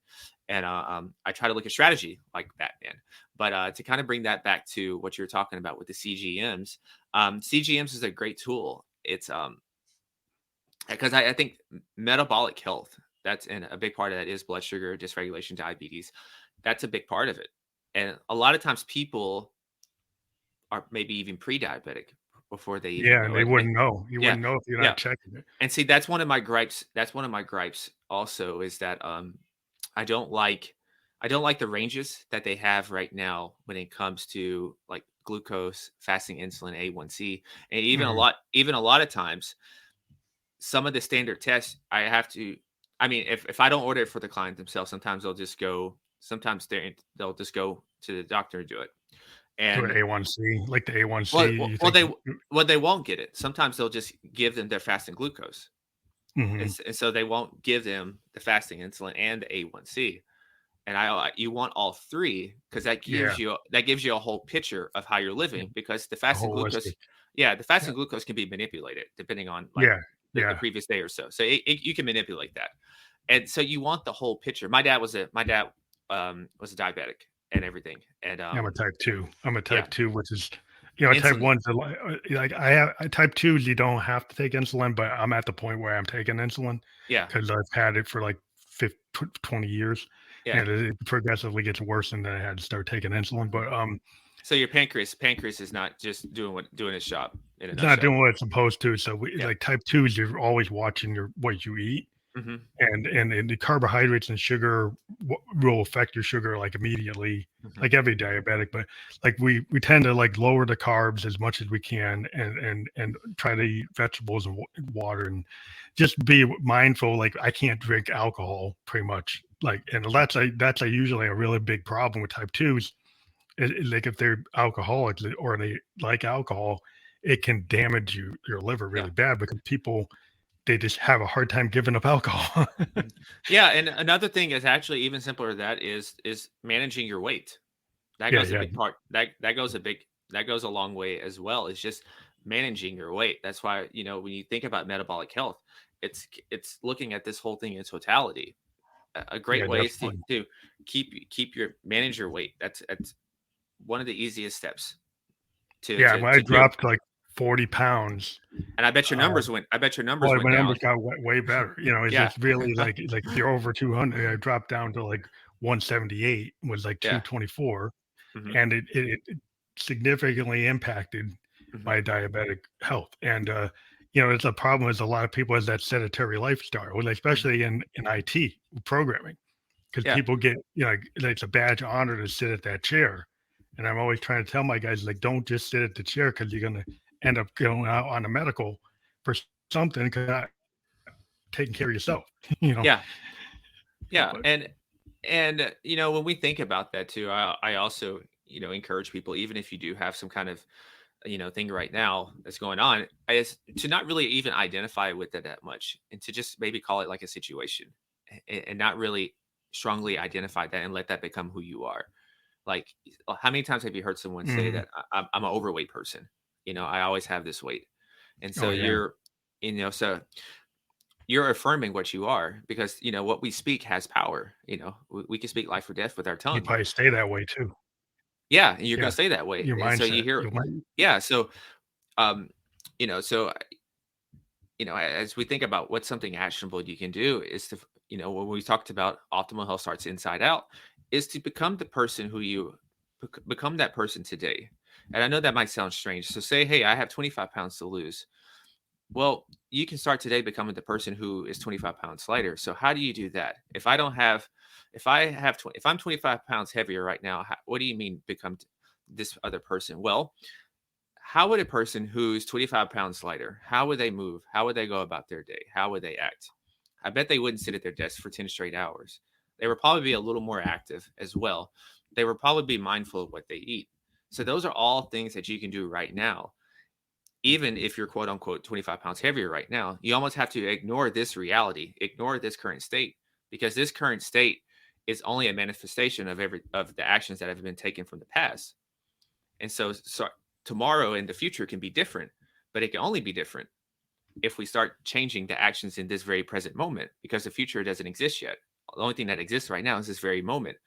and I try to look at strategy like Batman. But to kind of bring that back to what you're talking about with the CGMs, CGMs is a great tool. It's because I think metabolic health, that's and a big part of that is blood sugar dysregulation, diabetes. That's a big part of it. And a lot of times people are maybe even pre-diabetic before they even yeah, and know they it. wouldn't know. You Yeah, wouldn't know if you're yeah. not checking it. And see, that's one of my gripes. That's one of my gripes also is that I don't like I don't like the ranges that they have right now when it comes to like glucose, fasting insulin, A1C, and Mhm. even a lot of times some of the standard tests I have to. I mean, if I don't order it for the client themselves, sometimes they'll just go. Sometimes they'll just go to the doctor and do it. To And A1C, like the A1C, well, you think they won't get it. Sometimes they'll just give them their fasting glucose, mhm. and so they won't give them the fasting insulin and the A1C. And you want all three because Yeah, that gives you a whole picture of how you're yeah, living because the the fasting glucose, holistic. yeah, the Yeah, fasting glucose can be manipulated depending on like yeah, the yeah. previous day or so. So you can manipulate that, and so you want the whole picture. My dad was a diabetic and everything, and I'm a type 2. I'm a yeah, type 2, which is, type insulin, 1's like I have type 2s, you don't have to take insulin, but I'm at the point where I'm taking insulin yeah, because 'cause I've had it for like 20 years, yeah. and it progressively gets worse, and then I had to start taking insulin, Mhm. but, So your pancreas is not just doing its job in a it's not nutshell. doing what it's supposed to, so Yeah. like type 2s, you're always watching what you eat. Hmm. And the carbohydrates and sugar will affect your sugar like immediately, Hmm. like every diabetic. But like we tend to like lower the carbs as much as we can, and try to eat vegetables and water, and just be mindful. Like I can't drink alcohol pretty much. Like, and that's usually a really big problem with type twos. Like if they're alcoholics or they like alcohol, it can damage your liver Yeah. really bad because people, they just have a hard time giving up alcohol. Mhm. Yeah, and another thing is actually even simpler than that is managing your weight. That Yeah, goes a yeah, big part. That goes a long way as well. It's just managing your weight. That's why, when you think about metabolic health, it's looking at this whole thing in totality. A great yeah, way is definitely. to keep your manage your weight. That's one of the easiest steps Yeah, when I to do. dropped like 40 pounds, And uh, I bet your numbers boy, went my numbers down. got way better. It's Yeah. just really like if you're over 200, I dropped down to like 178, was like Yeah. 224, Hmm. and it significantly impacted Hmm. my diabetic health. And it's a problem is a lot of people has that sedentary lifestyle, well, Hmm. especially in IT programming. Because Yeah. people get, like it's a badge of honor to sit at that chair. And I'm always trying to tell my guys, like, don't just sit at the chair because you're going to end up going out on a medical for something because not taking care of yourself, you know. Yeah. Yeah. But And when we think about that too, I also, encourage people, even if you do have some kind of, thing right now that's going on, is to not really even identify with it that much and to just maybe call it like a situation and not really strongly identify that and let that become who you are. Like, how many times have you heard someone say Mhm. that I'm an overweight person? I always have this weight. And so Oh, yeah. so you're affirming what you are, because what we speak has power. We can speak life or death with our You tongue. probably stay that way too. Yeah, and you're going Yeah. to stay that way. Your And so you mindset. hear, Your mind. yeah. So, um, so as we think about what's something actionable you can do, is to, when we talked about optimal health starts inside out, is to become the person who you become that person today. And I know that might sound strange. So say, hey, I have 25 pounds to lose. Well, you can start today becoming the person who is 25 pounds lighter. So how do you do that? If I'm 25 pounds heavier right now, what do you mean become this other person? Well, how would a person who's 25 pounds lighter, how would they move? How would they go about their day? How would they act? I bet they wouldn't sit at their desk for 10 straight hours. They would probably be a little more active as well. They would probably be mindful of what they eat. So those are all things that you can do right now. Even if you're quote unquote 25 pounds heavier right now, you almost have to ignore this reality, ignore this current state, because this current state is only a manifestation of the actions that have been taken from the past. And so tomorrow and the future can be different, but it can only be different if we start changing the actions in this very present moment, because the future doesn't exist yet. The only thing that exists right now is this very moment.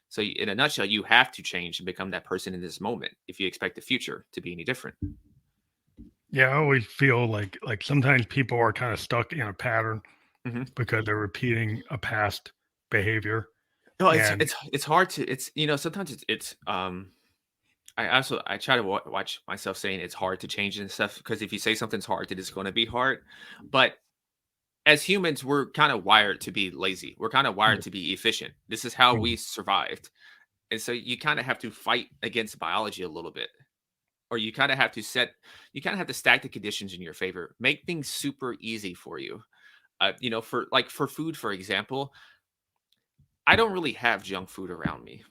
So, in a nutshell, you have to change and become that person in this moment if you expect the future to be any different. Yeah, I always feel like sometimes people are kind of stuck in a pattern Hmm. because they're repeating a past behavior. No, And it's hard to sometimes it's. I try to watch myself saying it's hard to change and stuff, because if you say something's hard, it is going to be hard. But as humans, we're kind of wired to be lazy. We're kind of wired yeah, to be efficient. This is how mhm, we survived. And so you kind of have to fight against biology a little bit, or you kind of have to stack the conditions in your favor, make things super easy for you. For food, for example, I don't really have junk food around me.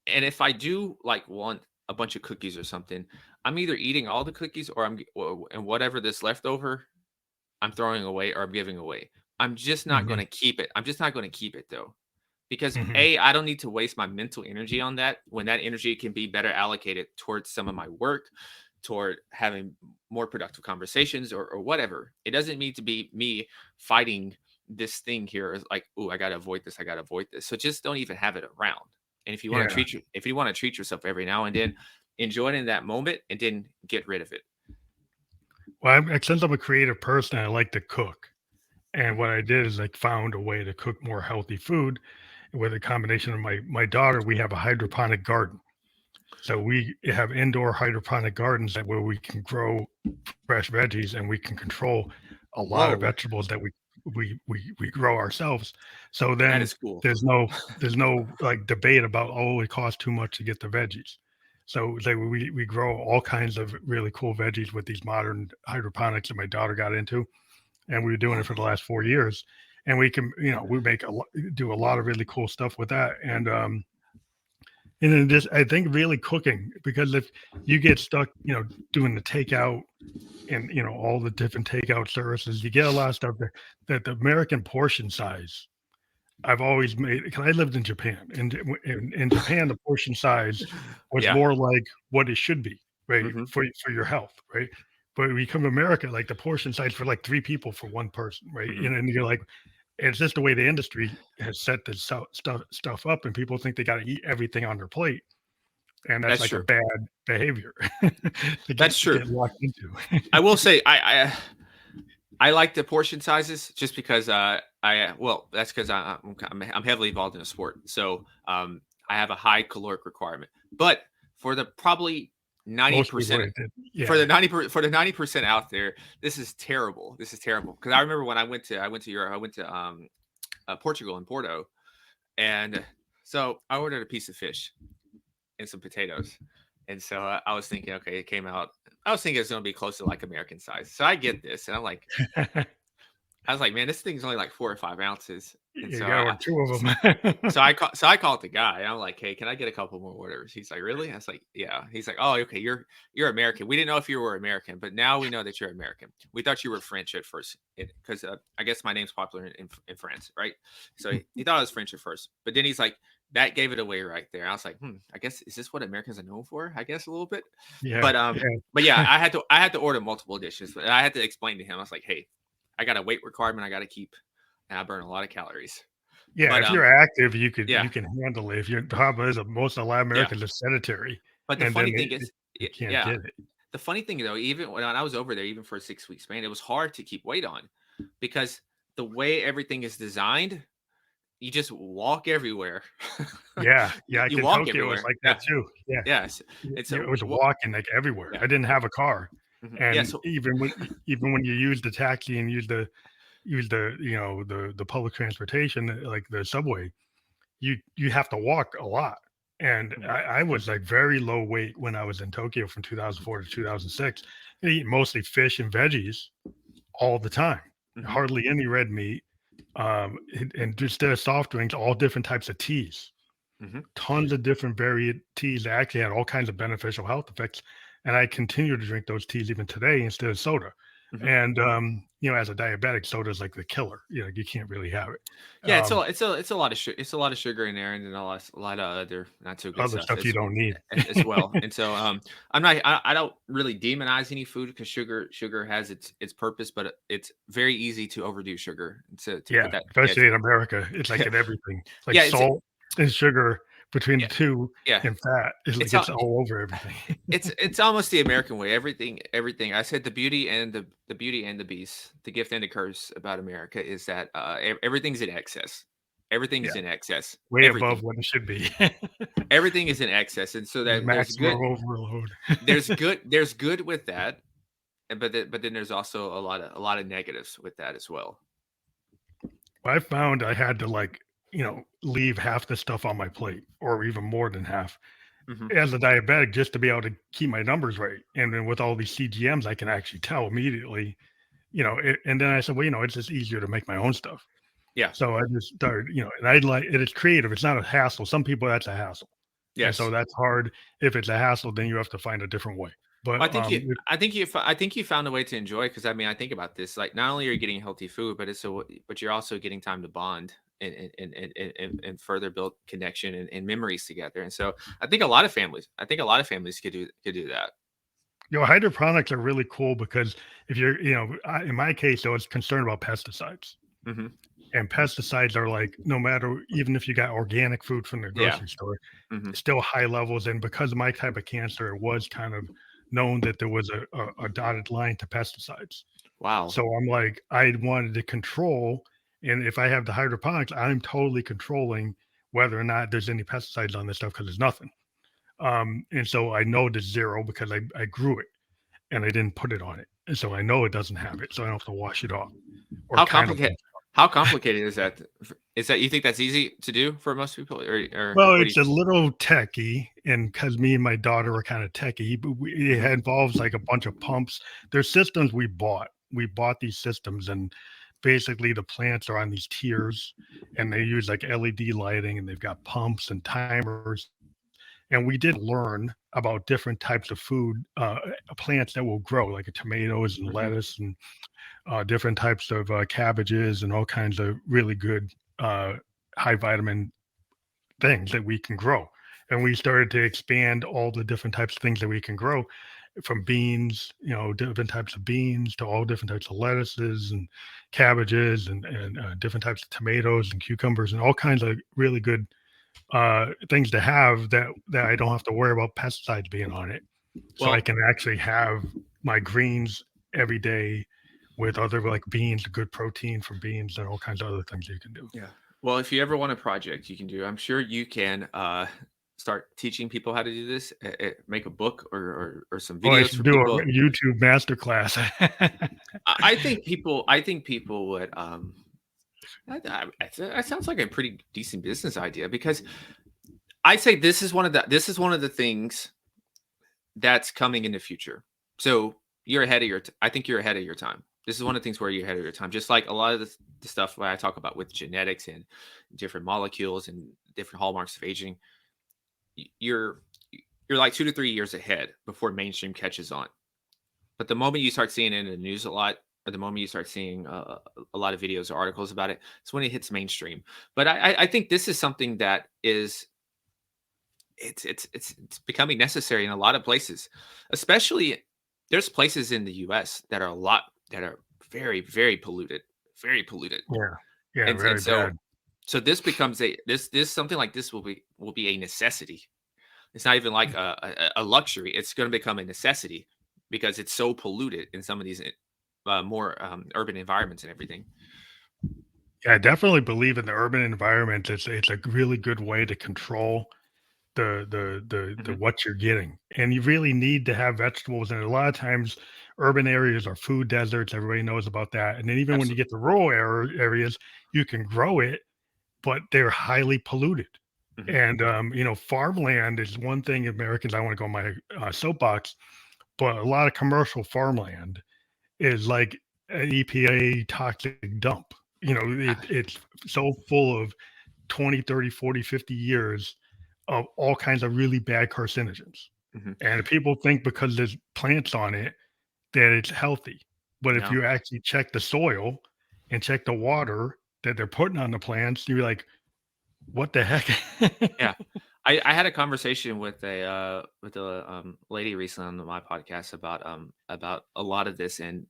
And if I do like want a bunch of cookies or something, I'm either eating all the cookies, or and whatever this leftover, I'm throwing away or I'm giving away. I'm just not going mhm, to keep it. I'm just not going to keep it though. Because mhm. A, I don't need to waste my mental energy on that, when that energy can be better allocated towards some of my work, toward having more productive conversations, or whatever. It doesn't need to be me fighting this thing here. Is like, oh, I gotta avoid this. I gotta avoid this. So just don't even have it around. And Yeah. if you want to treat yourself every now and then, enjoy it in that moment and then get rid of it. Well, since I'm a creative person, I like to cook. And what I did is like found a way to cook more healthy food with a combination of my daughter. We have a hydroponic garden. So we have indoor hydroponic gardens that where we can grow fresh veggies and we can control a lot of Whoa, vegetables that we grow ourselves. So that then is cool. there's no like debate about, oh, it costs too much to get the veggies. So like we grow all kinds of really cool veggies with these modern hydroponics that my daughter got into, and we've been doing it for the last 4 years. And we can, we make do a lot of really cool stuff with that. And then just I think really cooking, because if you get stuck, doing the takeout and all the different takeout services, you get a lot of stuff that the American portion size. I've always made, because I lived in Japan, and in Japan the portion size was Yeah. more like what it should be, right, Hmm. for your health, right. But when you come to America, like the portion size for like three people for one person, right, Hmm. and you're like, it's just the way the industry has set this stuff up, and people think they got to eat everything on their plate, and that's That's like a true. bad behavior to That's true. get locked into. I will say I like the portion sizes, just because well, that's because I'm heavily involved in a sport, so I have a high caloric requirement. But for the probably ninety Most people, percent, yeah. for the 90% out there, this is terrible. This is terrible, because I remember when I went to Europe, I went to Portugal and Porto, and so I ordered a piece of fish and some potatoes. And so I was thinking, okay, it came out. I was thinking it's going to be close to like American size. So I get this, and I was like, man, this thing's only like 4 or 5 ounces. And You so got to order two of them. I called the guy. And I'm like, hey, can I get a couple more orders? He's like, really? I was like, yeah. He's like, oh, okay, you're American. We didn't know if you were American, but now we know that you're American. We thought you were French at first, because I guess my name's popular in France, right? So he thought I was French at first, but then he's like, that gave it away right there. I was like, I guess is this what Americans are known for? I guess a little bit. Yeah, But yeah, but yeah, I had to order multiple dishes. But I had to explain to him. I was like, hey, I got a weight requirement I got to keep, and I burn a lot of calories. yeah. But If you're active, yeah, you can handle it. If you're the problem is that most of Latin yeah. Americans are sedentary, But the and then funny thing is, they can't yeah, get it. the funny thing though, even when I was over there, even for a 6 week span, it was hard to keep weight on because the way everything is designed, you just walk everywhere. Yeah, yeah. You Like in walk Tokyo, it was everywhere. like that Yeah. too. Yeah. Yes. And It so, was walking, like, everywhere. yeah. I didn't have a car, Yeah. and So, even when you use the taxi and use the, the public transportation, like the subway, you have to walk a lot, and mhm, I was, like, very low weight when I was in Tokyo from 2004 to 2006. I eat mostly fish and veggies all the time, mhm, hardly any red meat, and just instead of soft drinks, all different types of teas. mhm, Tons of different varied teas that actually had all kinds of beneficial health effects, and I continue to drink those teas even today instead of soda. mhm. And, as a diabetic, soda is like the killer, you can't really have it. Yeah, it's Um, a lot of it's a lot of sugar in there, and then a lot of other not so good Other stuff stuff you don't need. as well. And so I don't really demonize any food because sugar has its purpose, but it's very easy to overdo sugar. And to Yeah, put that, yeah, especially in America, it's like in everything. It's like yeah, it's salt and sugar between the yeah, 2 yeah. and fat is like It's all it's all over everything. it's almost the American way. Everything. I said the beauty and the beast, the gift and the curse about America is that everything's in excess. Everything is Yeah, in excess. way above Everything. what it should be. Everything is in excess, and so that Maximum overload. there's good with that, but then there's also a lot of negatives with that as well. I found I had to, like, leave half the stuff on my plate or even more than half Hmm. as a diabetic just to be able to keep my numbers right. And then with all these CGMs, I can actually tell immediately, and then I said, well, it's just easier to make my own stuff. Yeah. So I just started, and I like it. It's creative. It's not a hassle. Some people that's a hassle. And so Yes. that's hard. If it's a hassle, then you have to find a different way. But I think I think you found a way to enjoy because I mean I think about this like not only are you getting healthy food, but you're also getting time to bond and further build connection and memories together. And so I think a lot of families could do that. hydroponics are really cool because if you're, in my case, I was concerned about pesticides. Hmm. And pesticides are like, no matter, even if you got organic food from the Yeah. grocery store, Hmm. still high levels. And because of my type of cancer, it was kind of known that there was a dotted line to pesticides. Wow. So I'm like, I wanted to control. And if I have the hydroponics, I'm totally controlling whether or not there's any pesticides on this stuff because there's nothing. And so I know there's zero because I grew it and I didn't put it on it. And so I know it doesn't have it. So I don't have to wash it off or How kind of. complicated? How complicated is that? Is that you think that's easy to do for most people, or Well, what do you? it's a little techy, and because me and my daughter are kind of techy, but it Mhm, involves like a bunch of pumps. There's systems we bought. We bought these systems, and basically the plants are on these tiers, and they use like LED lighting, and they've got pumps and timers. And we did learn about different types of food, plants that will grow, like tomatoes and mhm. lettuce, and different types of cabbages, and all kinds of really good high vitamin things that we can grow. And we started to expand all the different types of things that we can grow from beans, different types of beans to all different types of lettuces and cabbages and different types of tomatoes and cucumbers and all kinds of really good things to have that I don't have to worry about pesticides being on it. So I Well, can actually have my greens every day with other like beans, good protein from beans and all kinds of other things you can do. yeah. Well, if you ever want a project you can do, I'm sure you can start teaching people how to do this. Make a book or some Oh, I videos should for do a people. YouTube masterclass. I think people would. That sounds like a pretty decent business idea because I say this is one of the things that's coming in the future. So you're ahead of I think you're ahead of your time. This is one of the things where you're ahead of your time. Just like a lot of the stuff that I talk about with genetics and different molecules and different hallmarks of aging, y- you're you're like 2 to 3 years ahead before mainstream catches on. But the moment you start seeing it in the news a lot, or the moment you start seeing a lot of videos or articles about it, it's when it hits mainstream. But I think this is something that is it's becoming necessary in a lot of places, especially there's places in the U.S. that are a lot that are very polluted, very polluted, Yeah. Yeah. and Very so bad. so this becomes a this something like this will be a necessity. It's not even like a luxury. It's going to become a necessity because it's so polluted in some of these more urban environments and everything. Yeah, I definitely believe in the urban environment. It's a really good way to control the Hmm. what you're getting, and you really need to have vegetables. And a lot of times, urban areas are food deserts. Everybody knows about that. And then even when you Absolutely. get to rural areas, you can grow it, but they're highly polluted. Hmm. And farmland is one thing. Americans, I want to go on my soapbox, but a lot of commercial farmland is like an EPA toxic dump. It's so full of 20, 30, 40, 50 years of all kinds of really bad carcinogens. Hmm. And people think because there's plants on it that it's healthy. But if No. you actually check the soil and check the water that they're putting on the plants, you're like, what the heck? Yeah. I had a conversation with a lady recently on my podcast about a lot of this, and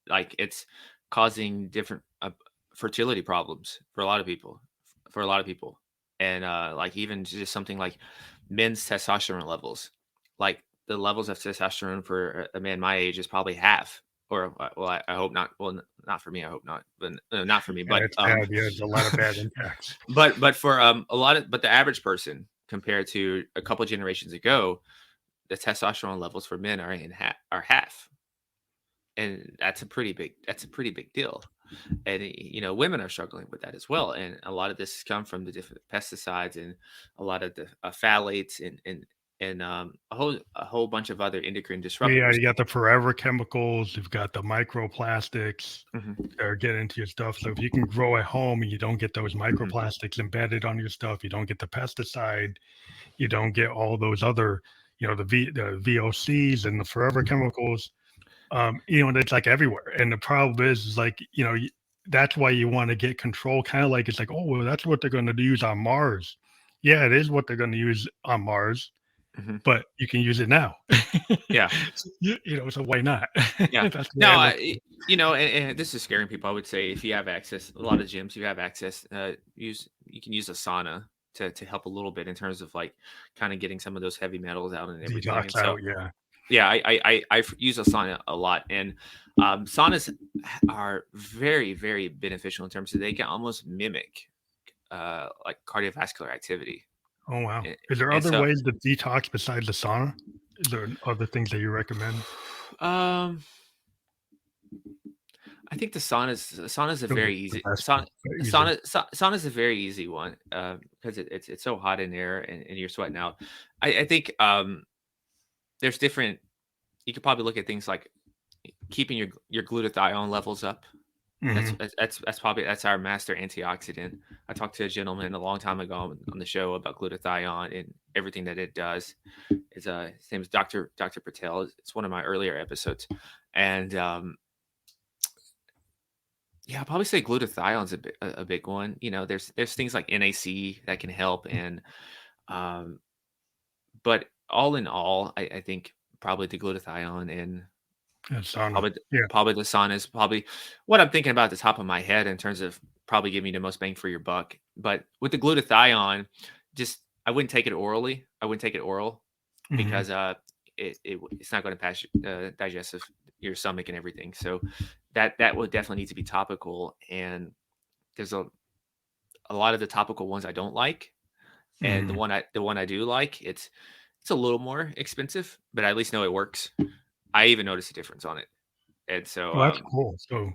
like it's causing different fertility problems for a lot of people, and like even just something like men's testosterone levels, like the levels of testosterone for a man my age is probably half, or well I hope not, well not for me, I hope not, but not for me, Yeah, it's bad. Yeah, there's a lot of bad impacts. but for a lot of but the average person compared to a couple generations ago, the testosterone levels for men are are half, and that's a pretty big deal. And women are struggling with that as well, and a lot of this has come from the different pesticides and a lot of the phthalates and a whole bunch of other endocrine Yeah, disruptors. you got the forever chemicals, you've got the microplastics Hmm. that are getting into your stuff. So if you can grow at home and you don't get those Hmm. microplastics embedded on your stuff, you don't get the pesticide, you don't get all those other, the VOCs and the forever chemicals. It's like everywhere. And the problem is like, that's why you want to get control. Kind of like it's like, oh, well, that's what they're going to use on Mars. Yeah, it is what they're going to use on Mars, Hmm. but you can use it now. Yeah. So why not? Yeah. That's the way No, I look. and this is scaring people. I would say if you have access, a lot of gyms, you have access, you can use a sauna to help a little bit in terms of like kind of getting some of those heavy metals out and everything. And Detox so, out, yeah. yeah, use a sauna a lot, and saunas are very beneficial in terms of they can almost mimic like cardiovascular activity, Oh, wow. and, Is there and other so. ways to detox besides the sauna? Is there other things that you recommend? Um, I think the sauna's a Those are very the easy best ones, easy. sauna's a very easy one because it's so hot in there and you're sweating out. I think there's different. You could probably look at things like keeping your glutathione levels up. Mhm. That's probably that's our master antioxidant. I talked to a gentleman a long time ago on the show about glutathione and everything that it does. His name is Dr. Patel. It's one of my earlier episodes, and yeah, I'll probably say glutathione's a big one. There's things like NAC that can help, and um, but all in all, I think probably the glutathione and Yeah, sauna. probably Yeah. probably the sun is probably what I'm thinking about at the top of my head in terms of probably giving you the most bang for your buck. But with the glutathione, just I wouldn't take it orally. I wouldn't take it oral Mhm. because it's not going to pass digestive your stomach and everything. So that would definitely need to be topical. And there's a lot of the topical ones I don't like, and Mhm. the one I do like, it's a little more expensive, but I at least know it works. I even notice a difference on it, and so Well, that's cool. So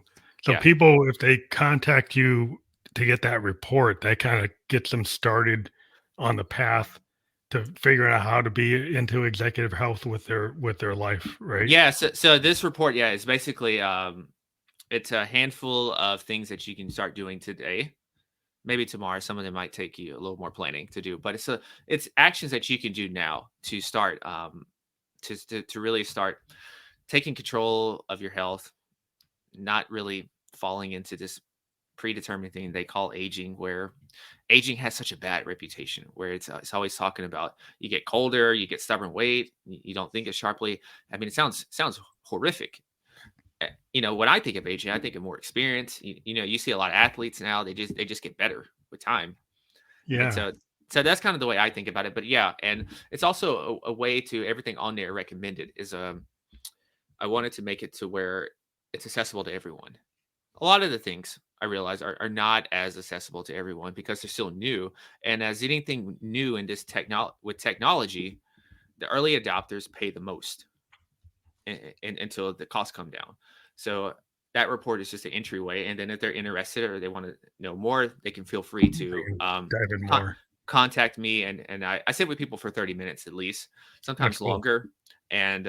yeah. people, if they contact you to get that report, that kinda gets them started on the path to figuring out how to be into executive health with their life, right? Yeah, so this report, yeah, is basically it's a handful of things that you can start doing today. Maybe tomorrow, some of them might take you a little more planning to do, but it's actions that you can do now to start to really start taking control of your health, not really falling into this predetermined thing they call aging, where aging has such a bad reputation, where it's always talking about you get colder, you get stubborn weight, you don't think as sharply. I mean, it sounds horrific. When I think of aging, I think of more experience. You see a lot of athletes now; they just get better with time, and Yeah. so that's kind of the way I think about it. But yeah, and it's also a way to everything on there recommended is I wanted to make it to where it's accessible to everyone. A lot of the things I realize are not as accessible to everyone because they're still new. And as anything new in this technology, the early adopters pay the most until the costs come down. So that report is just an entryway. And then if they're interested or they want to know more, they can feel free to Dive in con- more. contact me. And I sit with people for 30 minutes at least, That's sometimes cool. longer. And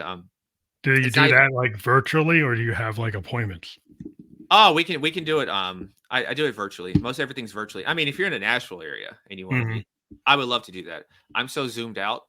Do you it's do not even. that like virtually, or do you have like appointments? Oh, we can do it. I do it virtually. Most everything's virtually. I mean, if you're in the Nashville area and you want to Hmm. meet, I would love to do that. I'm so zoomed out.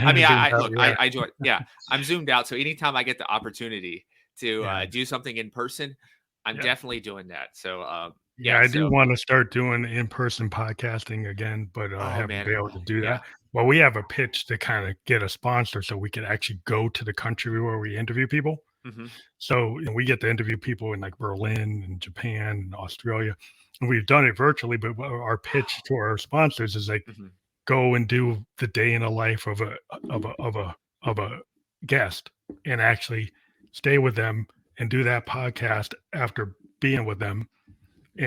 I Yeah, mean, zoomed I out, look, yeah, I enjoy. Yeah, I'm zoomed out. So anytime I get the opportunity to yeah, do something in person, I'm yeah. definitely doing that. So Yeah, yeah. I do So want to start doing in-person podcasting again, but I oh haven't man, been able to do yeah. that. Well, we have a pitch to kind of get a sponsor so we can actually go to the country where we interview people. Hmm. So, we get to interview people in like Berlin and Japan and Australia. And we've done it virtually, but our pitch to our sponsors is like Hmm. go and do the day in the life of a guest and actually stay with them and do that podcast after being with them.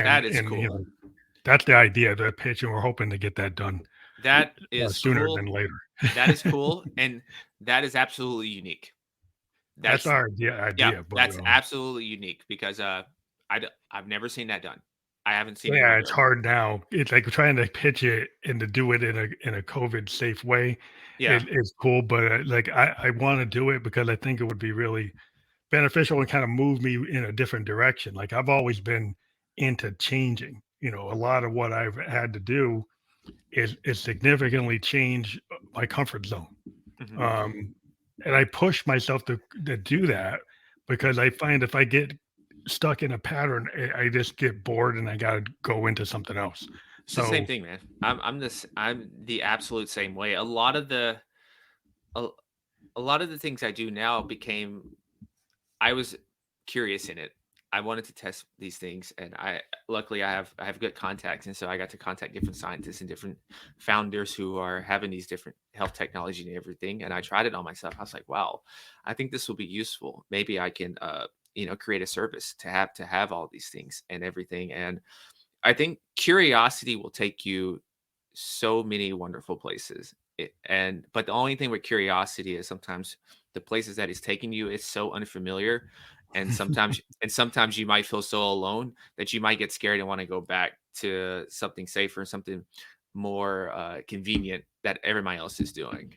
That And is cool. that's the idea, the pitch, and we're hoping to get that done That is sooner than cool. later. That is cool, and that is absolutely unique. That's That's our Yeah, idea, but that's absolutely unique because, I've never seen that done. I haven't seen yeah, anyone it's do it. hard now. It's like trying to pitch it and to do it in a COVID safe way Yeah, is cool, but like I want to do it because I think it would be really beneficial and kind of move me in a different direction. Like I've always been into changing. A lot of what I've had to do is significantly change my comfort zone. mhm. Um, and I push myself to do that because I find if I get stuck in a pattern, I just get bored and I got to go into something else. It's the same So, thing, man. I'm the absolute same way. A a lot of the things I do now became I was curious in it. I wanted to test these things, and luckily I have good contacts, and so I got to contact different scientists and different founders who are having these different health technology and everything. And I tried it on myself. I was like, wow, I think this will be useful. Maybe I can, create a service to have all these things and everything. And I think curiosity will take you so many wonderful places. But the only thing with curiosity is sometimes the places that it's taking you is so unfamiliar, and sometimes you might feel so alone that you might get scared and want to go back to something safer, something more convenient that everybody else is doing,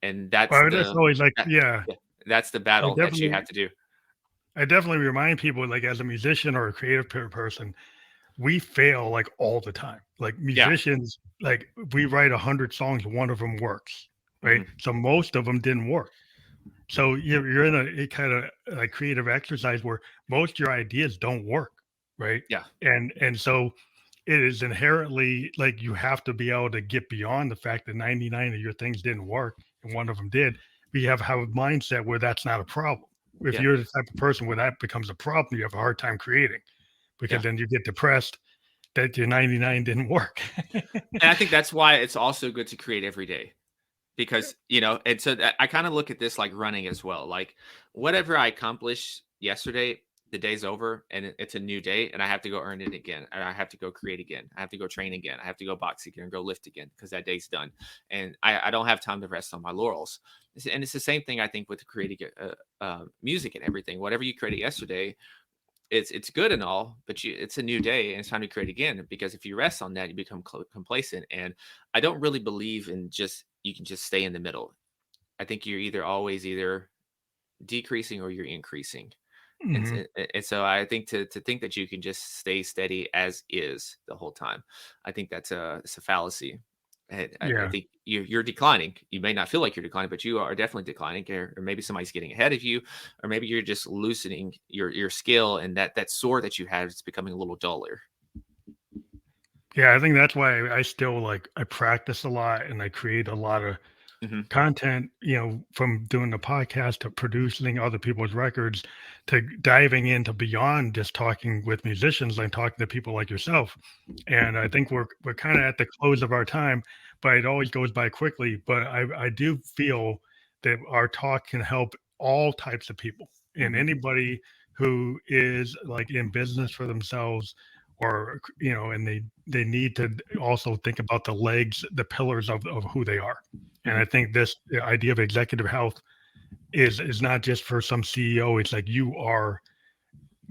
and that's well, that's the always like, that, yeah, yeah, that's the I battle that you definitely, have to do. I definitely remind people, like as a musician or a creative person, we fail like all the time. Like Yeah. musicians, like we write 100 songs, one of them works, right? Hmm. So most of them didn't work. So you're in a kind of like creative exercise where most of your ideas don't work, right? Yeah. And so it is inherently like you have to be able to get beyond the fact that 99 of your things didn't work and one of them did. But you have a mindset where that's not a problem. If Yeah. you're the type of person where that becomes a problem, you have a hard time creating because Yeah. then you get depressed that your 99 didn't work. And I think that's why it's also good to create every day. Because, and so that I kind of look at this like running as well. Like whatever I accomplish yesterday, the day's over and it's a new day and I have to go earn it again. And I have to go create again. I have to go train again. I have to go box again and go lift again because that day's done. And I don't have time to rest on my laurels. And it's the same thing I think with creating music and everything. Whatever you created yesterday, it's good and all, but it's a new day and it's time to create again. Because if you rest on that, you become complacent. And I don't really believe in just you can just stay in the middle. I think you're either decreasing or you're increasing. And, Mhm. and so I think to think that you can just stay steady as is the whole time, I think it's a fallacy. I Yeah. think you're declining. You may not feel like you're declining, but you are definitely declining, or maybe somebody's getting ahead of you, or maybe you're just loosening your skill, and that sword that you have is becoming a little duller. Yeah, I think that's why I still like I practice a lot and I create a lot of Hmm. content, from doing the podcast to producing other people's records to diving into beyond just talking with musicians, like talking to people like yourself. And I think we're kind of at the close of our time, but it always goes by quickly. But I do feel that our talk can help all types of people and Hmm. anybody who is like in business for themselves or and they need to also think about the legs, the pillars of who they are. And Hmm. I think this the idea of executive health is not just for some CEO. It's like you are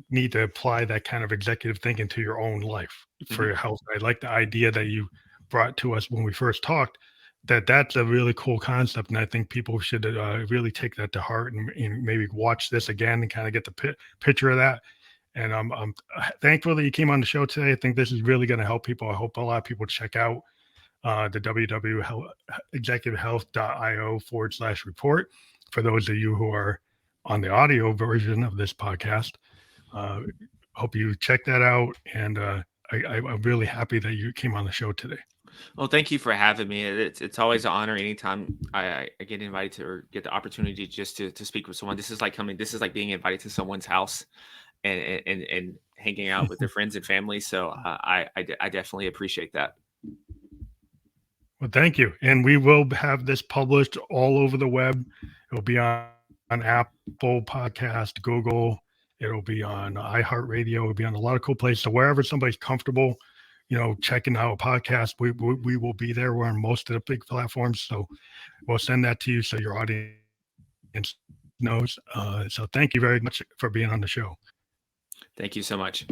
need to apply that kind of executive thinking to your own life for Hmm. your health. I like the idea that you brought to us when we first talked. That's a really cool concept, and I think people should really take that to heart and maybe watch this again and kind of get the picture of that. And I'm thankful that you came on the show today. I think this is really going to help people. I hope a lot of people check out the www.executivehealth.io/report for those of you who are on the audio version of this podcast. Uh, Hope you check that out. And I'm really happy that you came on the show today. Well, thank you for having me. It's always an honor anytime I get invited to or get the opportunity just to speak with someone. This is like coming. This is like being invited to someone's house and hanging out with their friends and family. So I definitely appreciate that. Well, thank you. And we will have this published all over the web. It'll be on Apple Podcast, Google. It'll be on iHeartRadio. It'll be on a lot of cool places. So wherever somebody's comfortable, checking out a podcast, we will be there. We're on most of the big platforms. So we'll send that to you so your audience knows. So thank you very much for being on the show. Thank you so much.